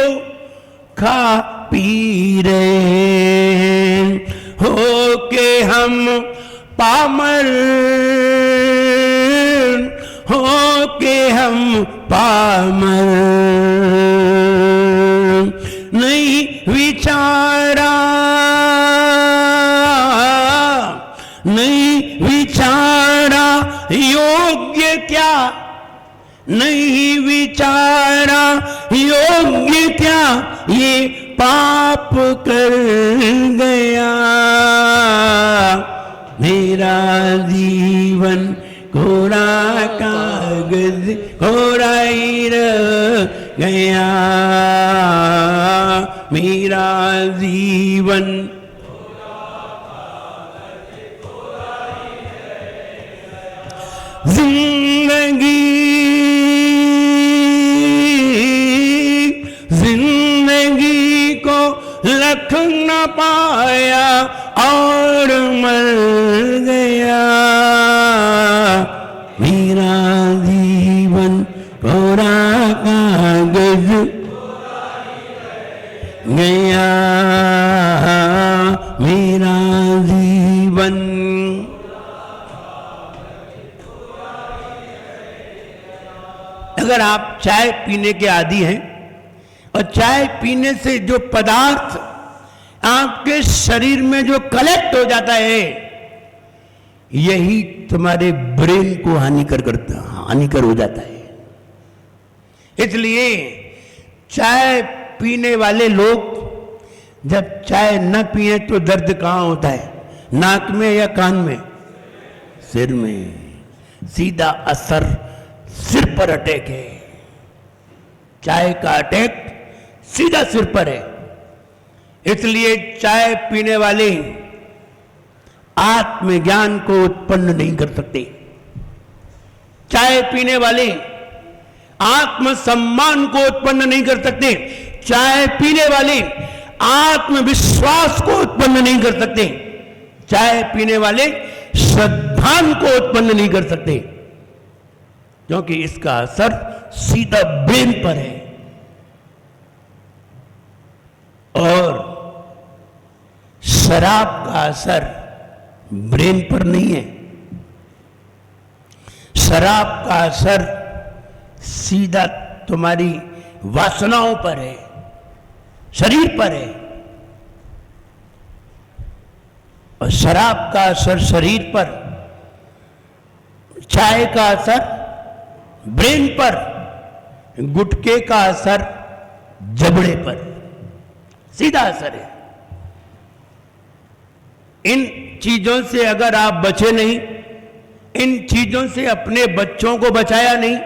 खा पी रहे हैं, हो के हम पामर, हो के हम पामर, नहीं विचारा, नहीं विचारा योग्य क्या, नहीं विचारा योग्य क्या, ये पाप कर गया, मेरा जीवन कोरा कागज कोरा ही रह गया, मेरा जीवन जिंदगी, जिंदगी को लख न पाया और मर गया, मेरा जीवन कोरा कागज गया, मेरा जीवन। अगर आप चाय पीने के आदी हैं और चाय पीने से जो पदार्थ आपके शरीर में जो कलेक्ट हो जाता है, यही तुम्हारे ब्रेन को हानिकर हो जाता है। इसलिए चाय पीने वाले लोग जब चाय न पिए तो दर्द कहाँ होता है, नाक में या कान में, सिर में, सीधा असर सिर पर अटैक है। चाय का अटैक सीधा सिर पर है। इसलिए चाय पीने वाले आत्मज्ञान को उत्पन्न नहीं कर सकते। चाय पीने वाले आत्मसम्मान को उत्पन्न नहीं कर सकते। चाय पीने वाले आत्मविश्वास को उत्पन्न नहीं कर सकते। चाय पीने वाले श्रद्धा को उत्पन्न नहीं कर सकते, क्योंकि इसका असर सीधा ब्रेन पर है और शराब का असर ब्रेन पर नहीं है। शराब का असर सीधा तुम्हारी वासनाओं पर है, शरीर पर है, और शराब का असर शरीर पर, चाय का असर ब्रेन पर, गुटखे का असर जबड़े पर, सीधा असर है। इन चीजों से अगर आप बचे नहीं, इन चीजों से अपने बच्चों को बचाया नहीं,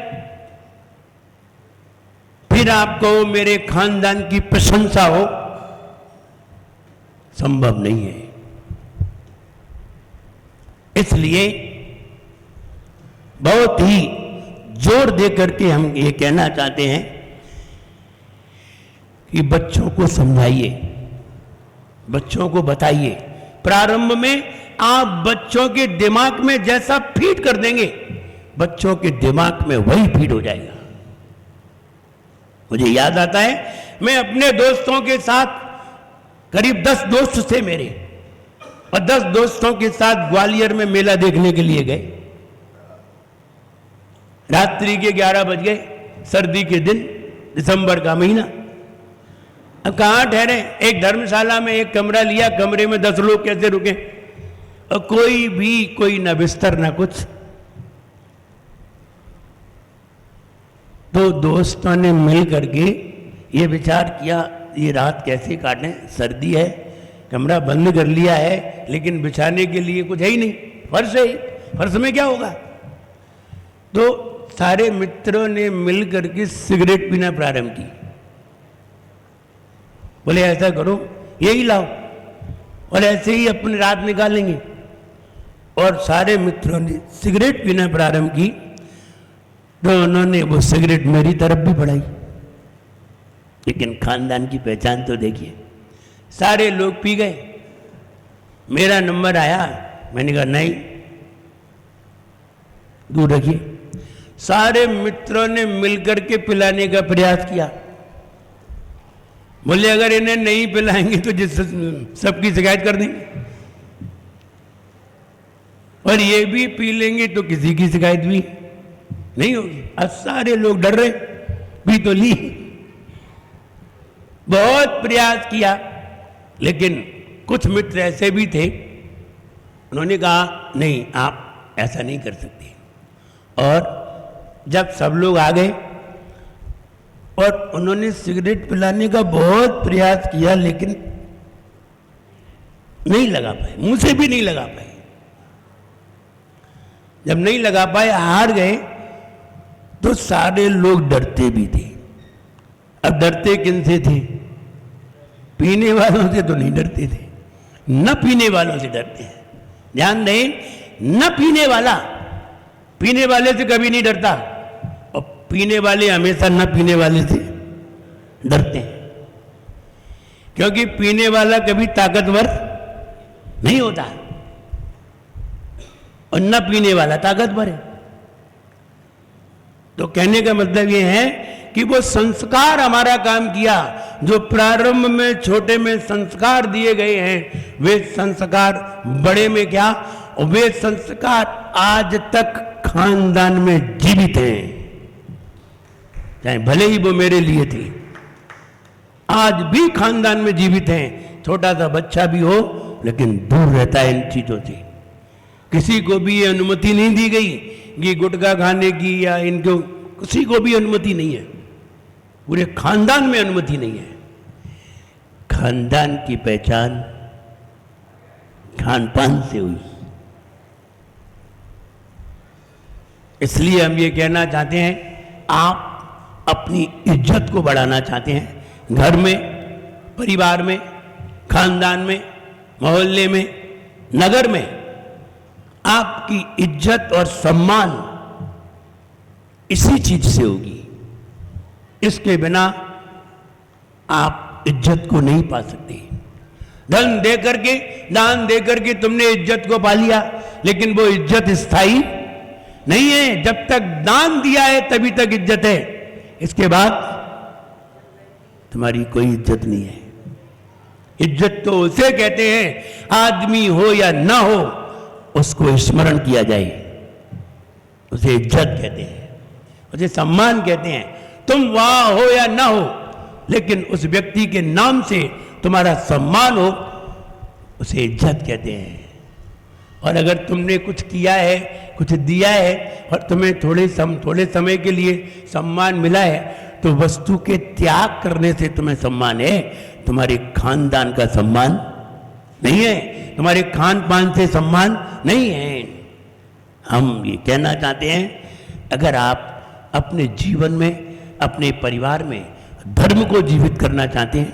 फिर आपको मेरे खानदान की प्रशंसा हो, संभव नहीं है। इसलिए बहुत ही जोर दे करके हम ये कहना चाहते हैं कि बच्चों को समझाइए, बच्चों को बताइए। प्रारंभ में आप बच्चों के दिमाग में जैसा फीड कर देंगे, बच्चों के दिमाग में वही फीड हो जाएगा। मुझे याद आता है, मैं अपने दोस्तों के साथ, करीब 10 दोस्त थे मेरे, और 10 दोस्तों के साथ ग्वालियर में मेला देखने के लिए गए। रात्रि के 11 बज गए, सर्दी के दिन, दिसंबर का महीना। अब कहाँ ठहरे? एक धर्मशाला में एक कमरा लिया, कमरे में 10 लोग कैसे रुके? और कोई ना बिस्तर ना कुछ। तो दोस्तों ने मिल करके ये विचार किया, ये रात कैसे काटें, सर्दी है, कमरा बंद कर लिया है, लेकिन बिछाने के लिए कुछ है ही नहीं, फर्श है, फर्श में क्या होगा? तो सारे मित्रों ने मिल करके सिगरेट पीना प्रारंभ की। बोले ऐसा करो, यही लाओ, और ऐसे ही अपनी रात निकालेंगे। और सारे मित्रों ने सिगरेट पीना प्रारंभ की, तो उन्होंने वो सिगरेट मेरी तरफ भी बढ़ाई। लेकिन खानदान की पहचान तो देखिए, सारे लोग पी गए, मेरा नंबर आया, मैंने कहा नहीं, दूर रखिए। सारे मित्रों ने मिलकर के पिलाने का प्रयास किया, बोले अगर इन्हें नहीं पिलाएंगे तो जिस सबकी शिकायत कर देंगे, और ये भी पी लेंगे तो किसी की शिकायत भी नहीं होगी। अब सारे लोग डर रहे, पी तो ली, बहुत प्रयास किया, लेकिन कुछ मित्र ऐसे भी थे, उन्होंने कहा नहीं आप ऐसा नहीं कर सकते। और जब सब लोग आ गए और उन्होंने सिगरेट पिलाने का बहुत प्रयास किया, लेकिन नहीं लगा पाए, मुंह से भी नहीं लगा पाए। जब नहीं लगा पाए, हार गए, तो सारे लोग डरते भी थे। अब डरते किन से थे? पीने वालों से तो नहीं डरते थे, न पीने वालों से डरते हैं। ध्यान दें, न पीने वाले से कभी नहीं डरता, और पीने वाले हमेशा न पीने वाले से डरते हैं, क्योंकि पीने वाला कभी ताकतवर नहीं होता और न पीने वाला ताकतवर है। तो कहने का मतलब यह है कि वो संस्कार हमारा काम किया, जो प्रारंभ में छोटे में संस्कार दिए गए हैं, वे संस्कार बड़े में क्या, और वे संस्कार आज तक खानदान में जीवित हैं, चाहे भले ही वो मेरे लिए थे, आज भी खानदान में जीवित हैं। छोटा सा बच्चा भी हो लेकिन दूर रहता है इन चीजों से। किसी को भी ये अनुमति नहीं दी गई कि गुटखा खाने की, या इनको किसी को भी अनुमति नहीं है, पूरे खानदान में अनुमति नहीं है। खानदान की पहचान खान पान से हुई। इसलिए हम ये कहना चाहते हैं, आप अपनी इज्जत को बढ़ाना चाहते हैं, घर में, परिवार में, खानदान में, मोहल्ले में, नगर में, आपकी इज्जत और सम्मान इसी चीज से होगी। इसके बिना आप इज्जत को नहीं पा सकते। धन दे करके, दान दे करके तुमने इज्जत को पा लिया, लेकिन वो इज्जत स्थायी नहीं है। जब तक दान दिया है तभी तक इज्जत है, इसके बाद तुम्हारी कोई इज्जत नहीं है। इज्जत तो उसे कहते हैं, आदमी हो या ना हो उसको स्मरण किया जाए, उसे इज्जत कहते हैं, उसे सम्मान कहते हैं। तुम वहां हो या ना हो, लेकिन उस व्यक्ति के नाम से तुम्हारा सम्मान हो, उसे इज्जत कहते हैं। और अगर तुमने कुछ किया है, कुछ दिया है, और तुम्हें थोड़े समय के लिए सम्मान मिला है, तो वस्तु के त्याग करने से तुम्हें सम्मान है, तुम्हारे खानदान का सम्मान नहीं है, तुम्हारे खान पान से सम्मान नहीं है। हम ये कहना चाहते हैं, अगर आप अपने जीवन में, अपने परिवार में धर्म को जीवित करना चाहते हैं,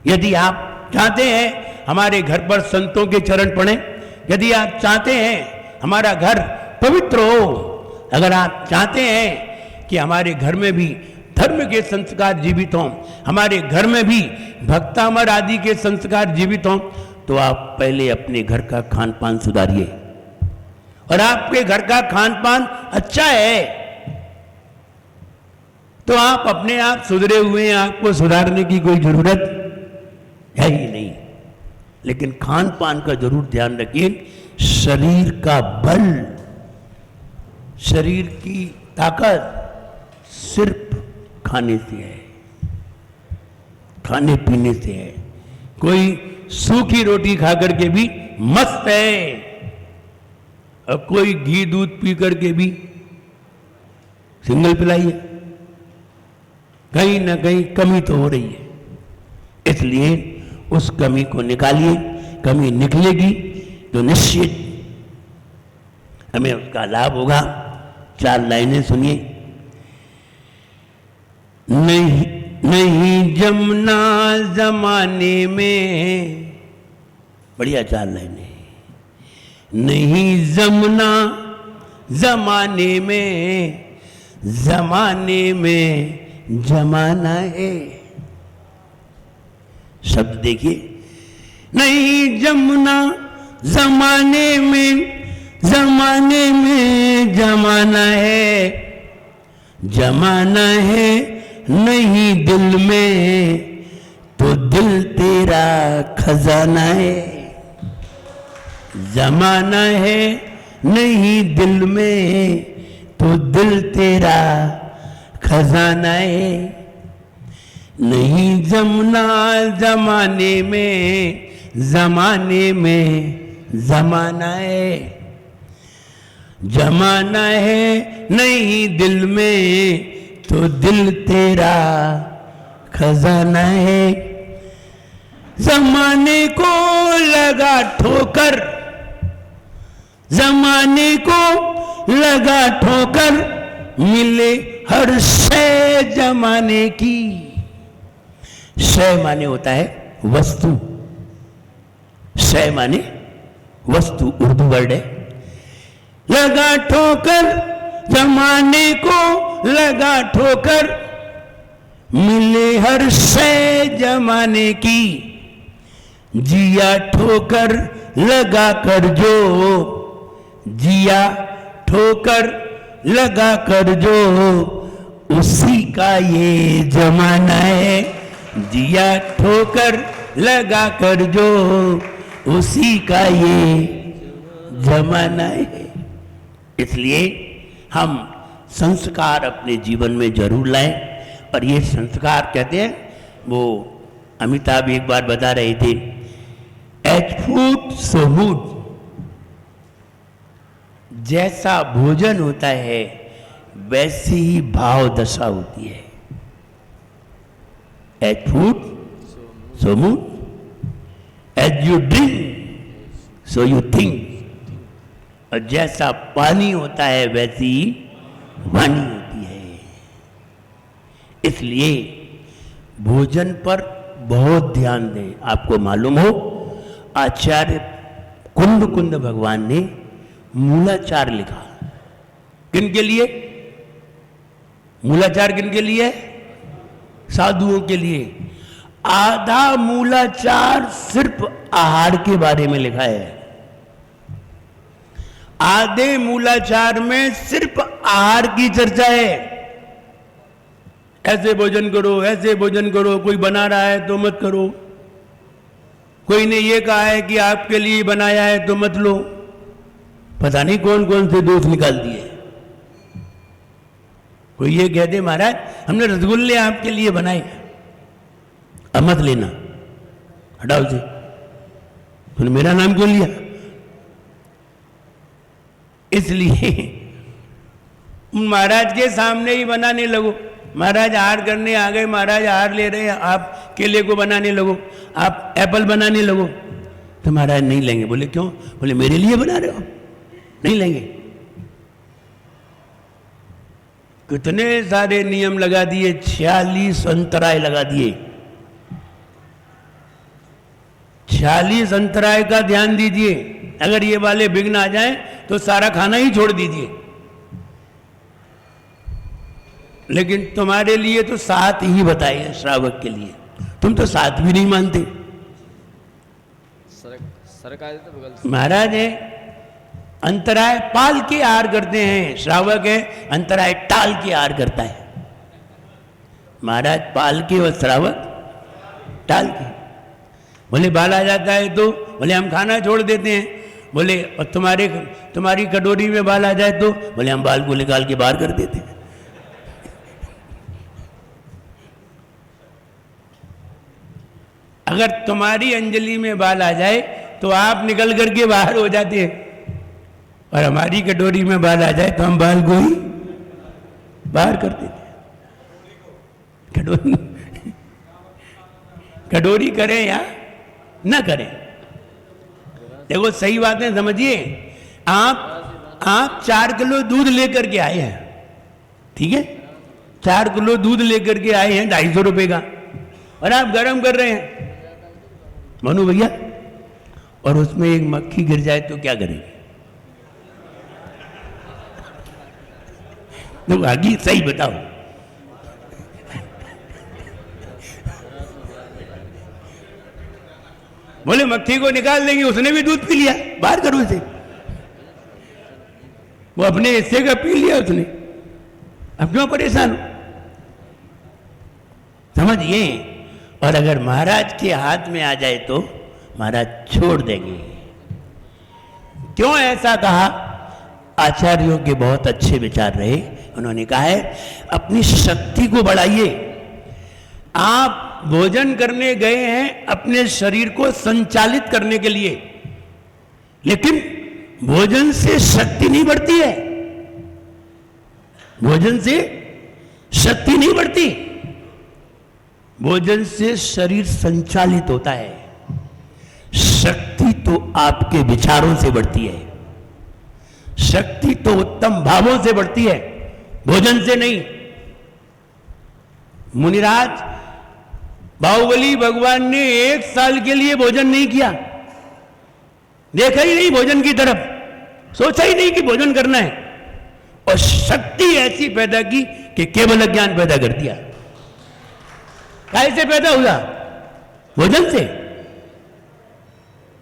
यदि आप चाहते हैं हमारे घर पर संतों के चरण पड़े, यदि आप चाहते हैं हमारा घर पवित्र हो, अगर आप चाहते हैं कि हमारे घर में भी धर्म के संस्कार जीवित हों, हमारे घर में भी भक्तामर आदि के संस्कार जीवित हों, तो आप पहले अपने घर का खान पान सुधारिए। और आपके घर का खान पान अच्छा है तो आप अपने आप सुधरे हुए हैं, आपको सुधारने की कोई जरूरत है ही नहीं। लेकिन खान पान का जरूर ध्यान रखिए। शरीर का बल, शरीर की ताकत सिर्फ खाने से है, खाने पीने से है। कोई सूखी रोटी खा करके भी मस्त है, और कोई घी दूध पी करके भी सिंगल पिलाई है। कहीं ना कहीं कमी तो हो रही है, इसलिए उस कमी को निकालिए। कमी निकलेगी तो निश्चित हमें उसका लाभ होगा। 4 लाइनें सुनिए। नहीं जमना जमाने में, बढ़िया 4 लाइनें। नहीं जमना जमाने में, जमाने में जमाना है। शब्द देखिए, नहीं जमना जमाने में, जमाने में जमाना है, जमाना है नहीं दिल में तो दिल तेरा खजाना है, जमाना है नहीं दिल में तो दिल तेरा खजाना है। नहीं जमना जमाने में, जमाने में जमाना है, जमाना है नहीं दिल में तो दिल तेरा खजाना है। जमाने को लगा ठोकर, जमाने को लगा ठोकर, मिले हर शय जमाने की। शय माने होता है वस्तु, शय माने वस्तु, उर्दू वर्ड है। लगा ठोकर जमाने को लगा ठोकर, मिले हर शय जमाने की। जिया ठोकर लगा कर जो, जिया ठोकर लगा कर जो, उसी का ये जमाना है। जिया ठोकर लगा कर जो, उसी का ये जमाना है। इसलिए हम संस्कार अपने जीवन में जरूर लाएं। और ये संस्कार कहते हैं, वो अमिताभ एक बार बता रहे थे, एज फूड सो मूड, जैसा भोजन होता है वैसी ही भाव दशा होती है। As food so mood, as you drink so you think, और जैसा पानी होता है वैसी ही वाणी होती है। इसलिए भोजन पर बहुत ध्यान दें। आपको मालूम हो, आचार्य कुंद भगवान ने मूलाचार लिखा। किन के लिए मूलाचार? किन के लिए? साधुओं के लिए। आधा मूलाचार सिर्फ आहार के बारे में लिखा है। आधे मूलाचार में सिर्फ आहार की चर्चा है। ऐसे भोजन करो, ऐसे भोजन करो, कोई बना रहा है तो मत करो, कोई ने ये कहा है कि आपके लिए बनाया है तो मत लो। पता नहीं कौन कौन से दोष निकाल दिए। कोई ये कह दे, महाराज हमने रसगुल्ले आपके लिए बनाए, अब मत लेना, हटाओ से। तूने मेरा नाम क्यों लिया? इसलिए महाराज के सामने ही बनाने लगो। महाराज आहार करने आ गए, महाराज आहार ले रहे हैं, आप केले को बनाने लगो, आप एप्पल बनाने लगो, तो महाराज नहीं लेंगे। बोले क्यों? बोले मेरे लिए बना रहे हो, नहीं लेंगे। कितने सारे नियम लगा दिए, 46 अंतराय लगा दिए। 46 अंतराय का ध्यान दीजिए। अगर ये वाले विघ्न आ जाए तो सारा खाना ही छोड़ दीजिए। लेकिन तुम्हारे लिए तो 7 ही बताए हैं श्रावक के लिए, तुम तो 7 भी नहीं मानते। महाराज है अंतराय पाल के आहार करते हैं, श्रावक है अंतराय टाल के आहार करता है। महाराज पाल के और श्रावक टाल के। बोले बाल आ जाता है तो बोले हम खाना छोड़ देते हैं। बोले और तुम्हारी कटोरी में बाल आ जाए तो बोले हम बाल को निकाल के बाहर कर देते हैं। अगर तुम्हारी अंजलि में बाल आ जाए तो आप निकल करके बाहर हो जाते हैं, और हमारी कटोरी में बाल आ जाए तो हम बाल को ही बाहर कर देते हैं। कटोरी करें या ना करें, देखो सही बात है, समझिए। आप 4 किलो दूध लेकर के आए हैं, ठीक है, 4 किलो दूध लेकर के आए हैं 250 रुपए का, और आप गर्म कर रहे हैं मनु भैया, और उसमें एक मक्खी गिर जाए तो क्या करेंगे? तो आगे सही बताओ। बोले मक्खी को निकाल देंगे, उसने भी दूध पी लिया, बाहर करो इसे। वो अपने हिस्से का पी लिया उसने, अब क्यों परेशान हो? समझिए, और अगर महाराज के हाथ में आ जाए तो महाराज छोड़ देंगे। क्यों ऐसा कहा? आचार्यों के बहुत अच्छे विचार रहे। उन्होंने कहा है अपनी शक्ति को बढ़ाइए। आप भोजन करने गए हैं अपने शरीर को संचालित करने के लिए, लेकिन भोजन से शक्ति नहीं बढ़ती है। भोजन से शक्ति नहीं बढ़ती, भोजन से शरीर संचालित होता है। शक्ति तो आपके विचारों से बढ़ती है, शक्ति तो उत्तम भावों से बढ़ती है, भोजन से नहीं। मुनिराज बाहुबली भगवान ने 1 साल के लिए भोजन नहीं किया, देखा ही नहीं भोजन की तरफ, सोचा ही नहीं कि भोजन करना है, और शक्ति ऐसी पैदा की कि केवल ज्ञान पैदा कर दिया। कैसे पैदा हुआ? भोजन से।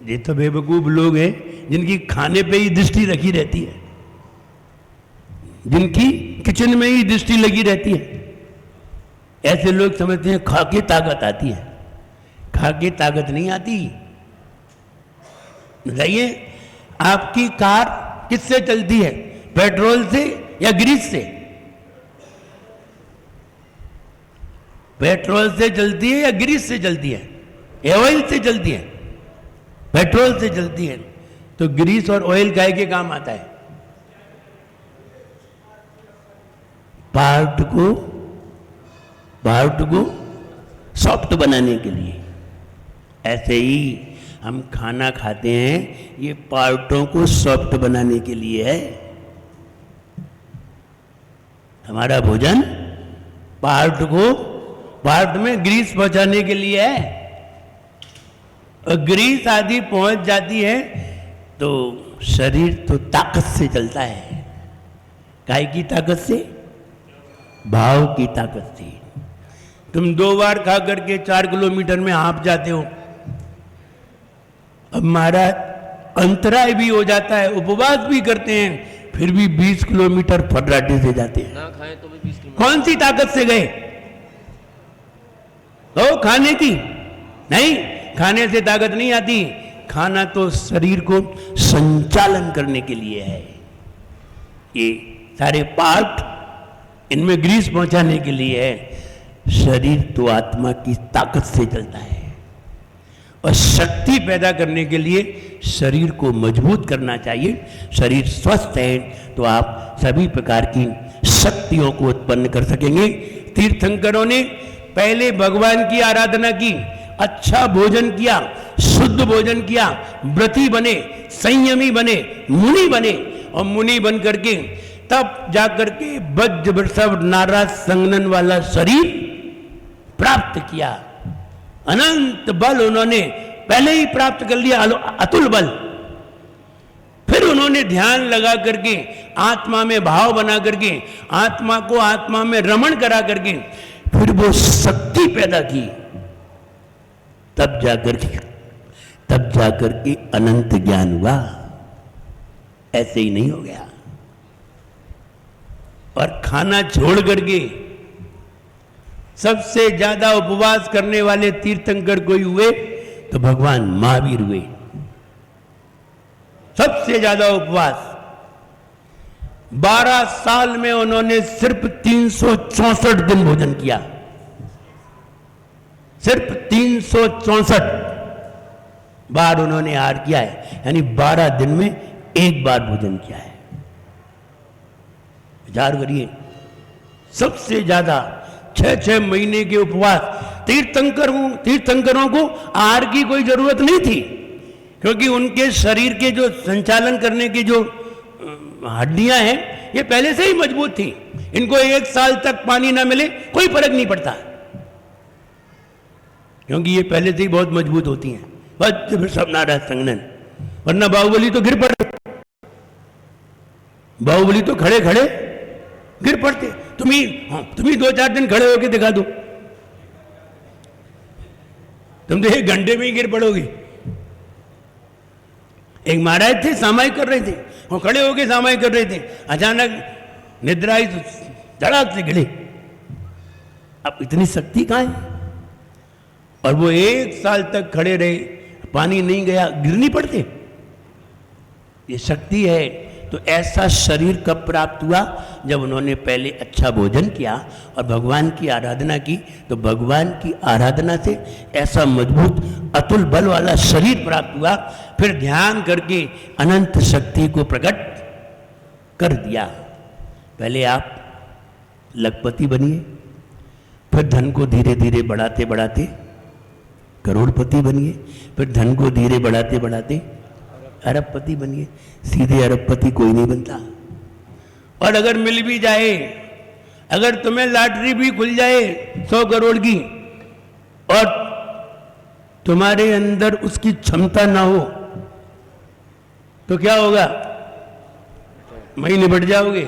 ये तो बेवकूफ लोग हैं जिनकी खाने पे ही दृष्टि रखी रहती है, जिनकी किचन में ही दृष्टि लगी रहती है। ऐसे लोग समझते हैं खा के ताकत आती है, खा के ताकत नहीं आती। बताइए आपकी कार किससे चलती है, पेट्रोल से या ग्रीस से? पेट्रोल से चलती है या ग्रीस से चलती है? या ऑयल से चलती है? पेट्रोल से चलती है। तो ग्रीस और ऑयल गाय के काम आता है? पार्ट को सॉफ्ट बनाने के लिए। ऐसे ही हम खाना खाते हैं, ये पार्टों को सॉफ्ट बनाने के लिए है। हमारा भोजन पार्ट में ग्रीस पहुंचाने के लिए है, और ग्रीस आदि पहुंच जाती है तो शरीर तो ताकत से चलता है। काय की ताकत से? भाव की ताकत से। तुम 2 बार खा करके 4 किलोमीटर में हाँफ जाते हो। अब महाराज अंतराय भी हो जाता है, उपवास भी करते हैं, फिर भी 20 किलोमीटर फर्राटे से जाते हैं। ना खाएं तो भी 20 किलोमीटर। कौन सी ताकत से गए? तो खाने की नहीं, खाने से ताकत नहीं आती। खाना तो शरीर को संचालन करने के लिए है। ये सारे पार्ट इनमें ग्रीस पहुंचाने के लिए है। शरीर तो आत्मा की ताकत से चलता है, और शक्ति पैदा करने के लिए शरीर को मजबूत करना चाहिए। शरीर स्वस्थ है तो आप सभी प्रकार की शक्तियों को उत्पन्न कर सकेंगे। तीर्थंकरों ने पहले भगवान की आराधना की, अच्छा भोजन किया, शुद्ध भोजन किया, व्रती बने, संयमी बने, मुनि बने, और मुनि बन करके तब जाकर के वज्र वृषभ नाराज संगनन वाला शरीर प्राप्त किया। अनंत बल उन्होंने पहले ही प्राप्त कर लिया, अतुल बल। फिर उन्होंने ध्यान लगा करके, आत्मा में भाव बना करके, आत्मा को आत्मा में रमण करा करके फिर वो शक्ति पैदा की। तब जाकर के अनंत ज्ञान हुआ। ऐसे ही नहीं हो गया। और खाना छोड़ करके सबसे ज्यादा उपवास करने वाले तीर्थंकर कोई हुए तो भगवान महावीर हुए। सबसे ज्यादा उपवास 12 साल में उन्होंने सिर्फ 364 दिन भोजन किया। सिर्फ 364 बार उन्होंने आहार किया है, यानी 12 दिन में 1 बार भोजन किया है। विचार करिए, सबसे ज्यादा 6-6 महीने के उपवास। तीर्थंकरों को आहार की कोई जरूरत नहीं थी, क्योंकि उनके शरीर के जो संचालन करने की जो हड्डियां हैं ये पहले से ही मजबूत थी। इनको 1 साल तक पानी ना मिले कोई फर्क नहीं पड़ता, क्योंकि ये पहले से ही बहुत मजबूत होती हैं। बस सब नाराज संगनन, वरना बाहुबली तो गिर पड़ते, बाहुबली तो खड़े खड़े गिर पड़ते। तुम ही 2-4 दिन खड़े होके दिखा दो, तुम तो 1 घंटे में ही गिर पड़ोगे। एक महाराज थे, सामायिक कर रहे थे, वो खड़े होके सामायिक कर रहे थे, अचानक निद्रा आई तो धड़ाक से गिरे। अब इतनी शक्ति कहां है? और वो 1 साल तक खड़े रहे, पानी नहीं गया, गिर नहीं पड़ते। ये शक्ति है। तो ऐसा शरीर कब प्राप्त हुआ? जब उन्होंने पहले अच्छा भोजन किया और भगवान की आराधना की। तो भगवान की आराधना से ऐसा मजबूत अतुल बल वाला शरीर प्राप्त हुआ। फिर ध्यान करके अनंत शक्ति को प्रकट कर दिया। पहले आप लखपति बनिए, फिर धन को धीरे धीरे बढ़ाते बढ़ाते करोड़पति बनिए, फिर धन को धीरे बढ़ाते बढ़ाते अरबपति बनिए। सीधे अरबपति कोई नहीं बनता। और अगर मिल भी जाए, अगर तुम्हें लॉटरी भी खुल जाए 100 करोड़ की और तुम्हारे अंदर उसकी क्षमता ना हो, तो क्या होगा? वहीं निपट जाओगे,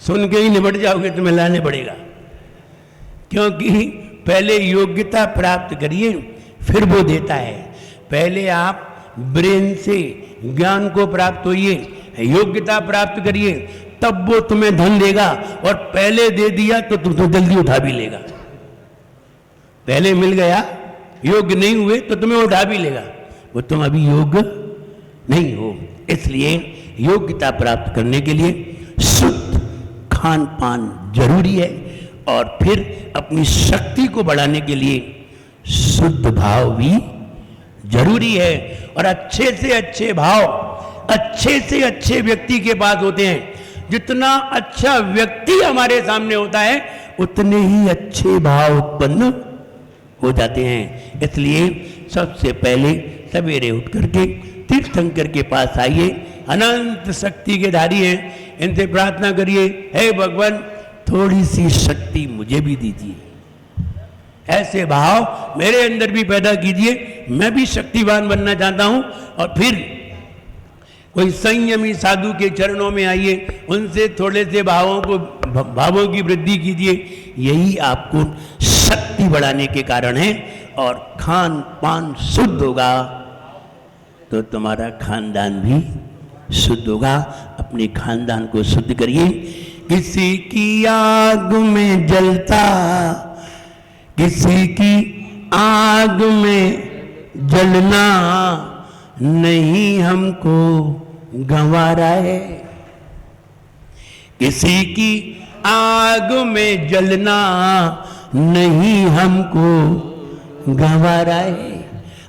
सुन के ही निपट जाओगे, तुम्हें लाने पड़ेगा। क्योंकि पहले योग्यता प्राप्त करिए, फिर वो देता है। पहले आप ब्रेन से ज्ञान को प्राप्त होइए, योग्यता प्राप्त करिए, तब वो तुम्हें धन देगा। और पहले दे दिया तो तुम तो जल्दी उठा भी लेगा। पहले मिल गया, योग्य नहीं हुए तो तुम्हें उठा भी लेगा। वो तुम अभी योग्य नहीं हो। इसलिए योग्यता प्राप्त करने के लिए शुद्ध खान पान जरूरी है। और फिर अपनी शक्ति को बढ़ाने के लिए शुद्ध भाव भी जरूरी है। और अच्छे से अच्छे भाव अच्छे से अच्छे व्यक्ति के पास होते हैं। जितना अच्छा व्यक्ति हमारे सामने होता है, उतने ही अच्छे भाव उत्पन्न हो जाते हैं। इसलिए सबसे पहले सवेरे उठ करके तीर्थंकर के पास आइए। अनंत शक्ति के धारी हैं, इनसे प्रार्थना करिए, हे भगवान थोड़ी सी शक्ति मुझे भी दीजिए। ऐसे भाव मेरे अंदर भी पैदा कीजिए, मैं भी शक्तिवान बनना चाहता हूं। और फिर कोई संयमी साधु के चरणों में आइए, उनसे थोड़े से भावों की वृद्धि कीजिए। यही आपको शक्ति बढ़ाने के कारण है। और खान पान शुद्ध होगा तो तुम्हारा खानदान भी शुद्ध होगा। अपने खानदान को शुद्ध करिए। किसी की आग में जलता, किसी की आग में जलना नहीं हमको गंवारा है। किसी की आग में जलना नहीं हमको गंवारा है।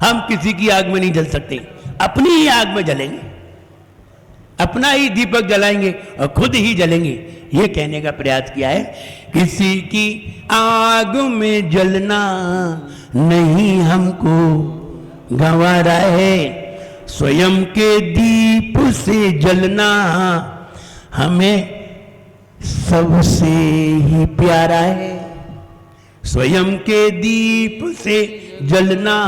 हम किसी की आग में नहीं जल सकते, अपनी ही आग में जलेंगे, अपना ही दीपक जलाएंगे और खुद ही जलेंगे। ये कहने का प्रयास किया है। किसी की आग में जलना नहीं हमको गंवारा है। स्वयं के दीप से जलना हमें सबसे ही प्यारा है। स्वयं के दीप से जलना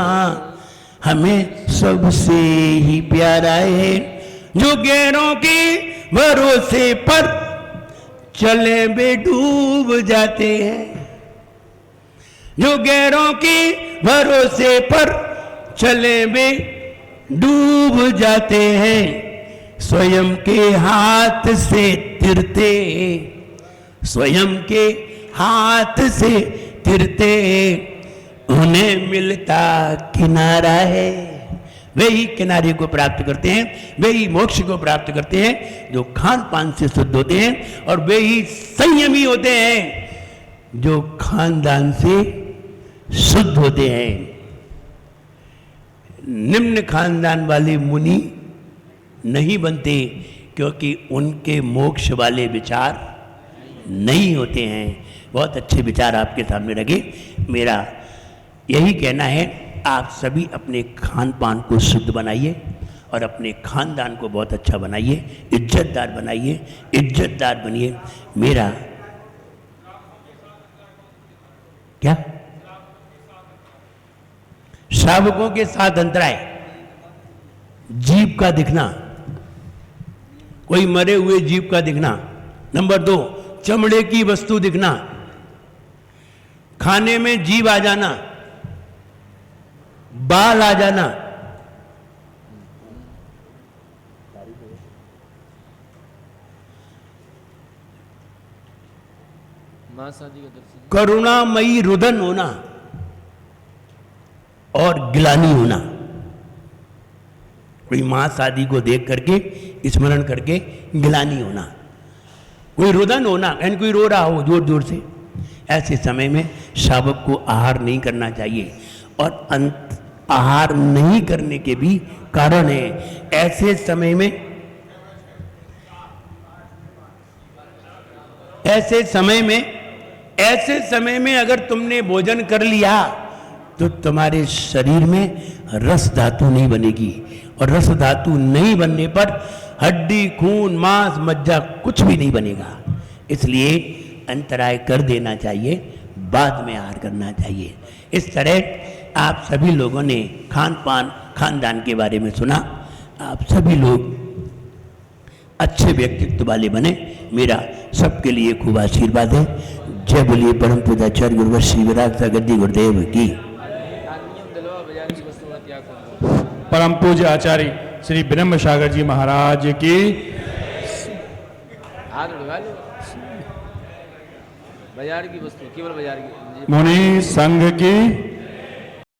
हमें सबसे ही प्यारा है। जो गैरों के भरोसे पर चले बे डूब जाते हैं, जो गैरों के भरोसे पर चले बे डूब जाते हैं। स्वयं के हाथ से तिरते, स्वयं के हाथ से तिरते उन्हें मिलता किनारा है। वे ही किनारे को प्राप्त करते हैं, वे ही मोक्ष को प्राप्त करते हैं जो खान पान से शुद्ध होते हैं। और वे ही संयमी होते हैं जो खानदान से शुद्ध होते हैं। निम्न खानदान वाले मुनि नहीं बनते क्योंकि उनके मोक्ष वाले विचार नहीं होते हैं। बहुत अच्छे विचार आपके सामने रखे। मेरा यही कहना है, आप सभी अपने खान पान को शुद्ध बनाइए और अपने खानदान को बहुत अच्छा बनाइए, इज्जतदार बनाइए, इज्जतदार बनिए। मेरा क्या श्रावकों के साथ अंतराय, जीव का दिखना, कोई मरे हुए जीव का दिखना। नंबर 2, चमड़े की वस्तु दिखना, खाने में जीव आ जाना, बाल आ जाना, करुणामयी रुदन होना, और गिलानी होना। कोई मांस आदि को देख करके स्मरण करके गिलानी होना, कोई रुदन होना, यानी कोई रो रहा हो जोर जोर से। ऐसे समय में शावक को आहार नहीं करना चाहिए। और आहार नहीं करने के भी कारण है। ऐसे समय में अगर तुमने भोजन कर लिया तो तुम्हारे शरीर में रस धातु नहीं बनेगी, और रस धातु नहीं बनने पर हड्डी, खून, मांस, मज्जा कुछ भी नहीं बनेगा। इसलिए अंतराय कर देना चाहिए, बाद में आहार करना चाहिए। इस तरह आप सभी लोगों ने खान पान, खानदान के बारे में सुना। आप सभी लोग अच्छे व्यक्तित्व वाले बने, मेरा सबके लिए खूब आशीर्वाद है। जय बोलिए परम पूज्याचार्य गुरुवर श्री विराट गद्दी गुरुदेव की। परम पूज्य आचार्य श्री ब्रह्म सागर जी महाराज की। हाथ उठवा लो, बाजार की वस्तु, केवल बाजार की। मुनि संघ की।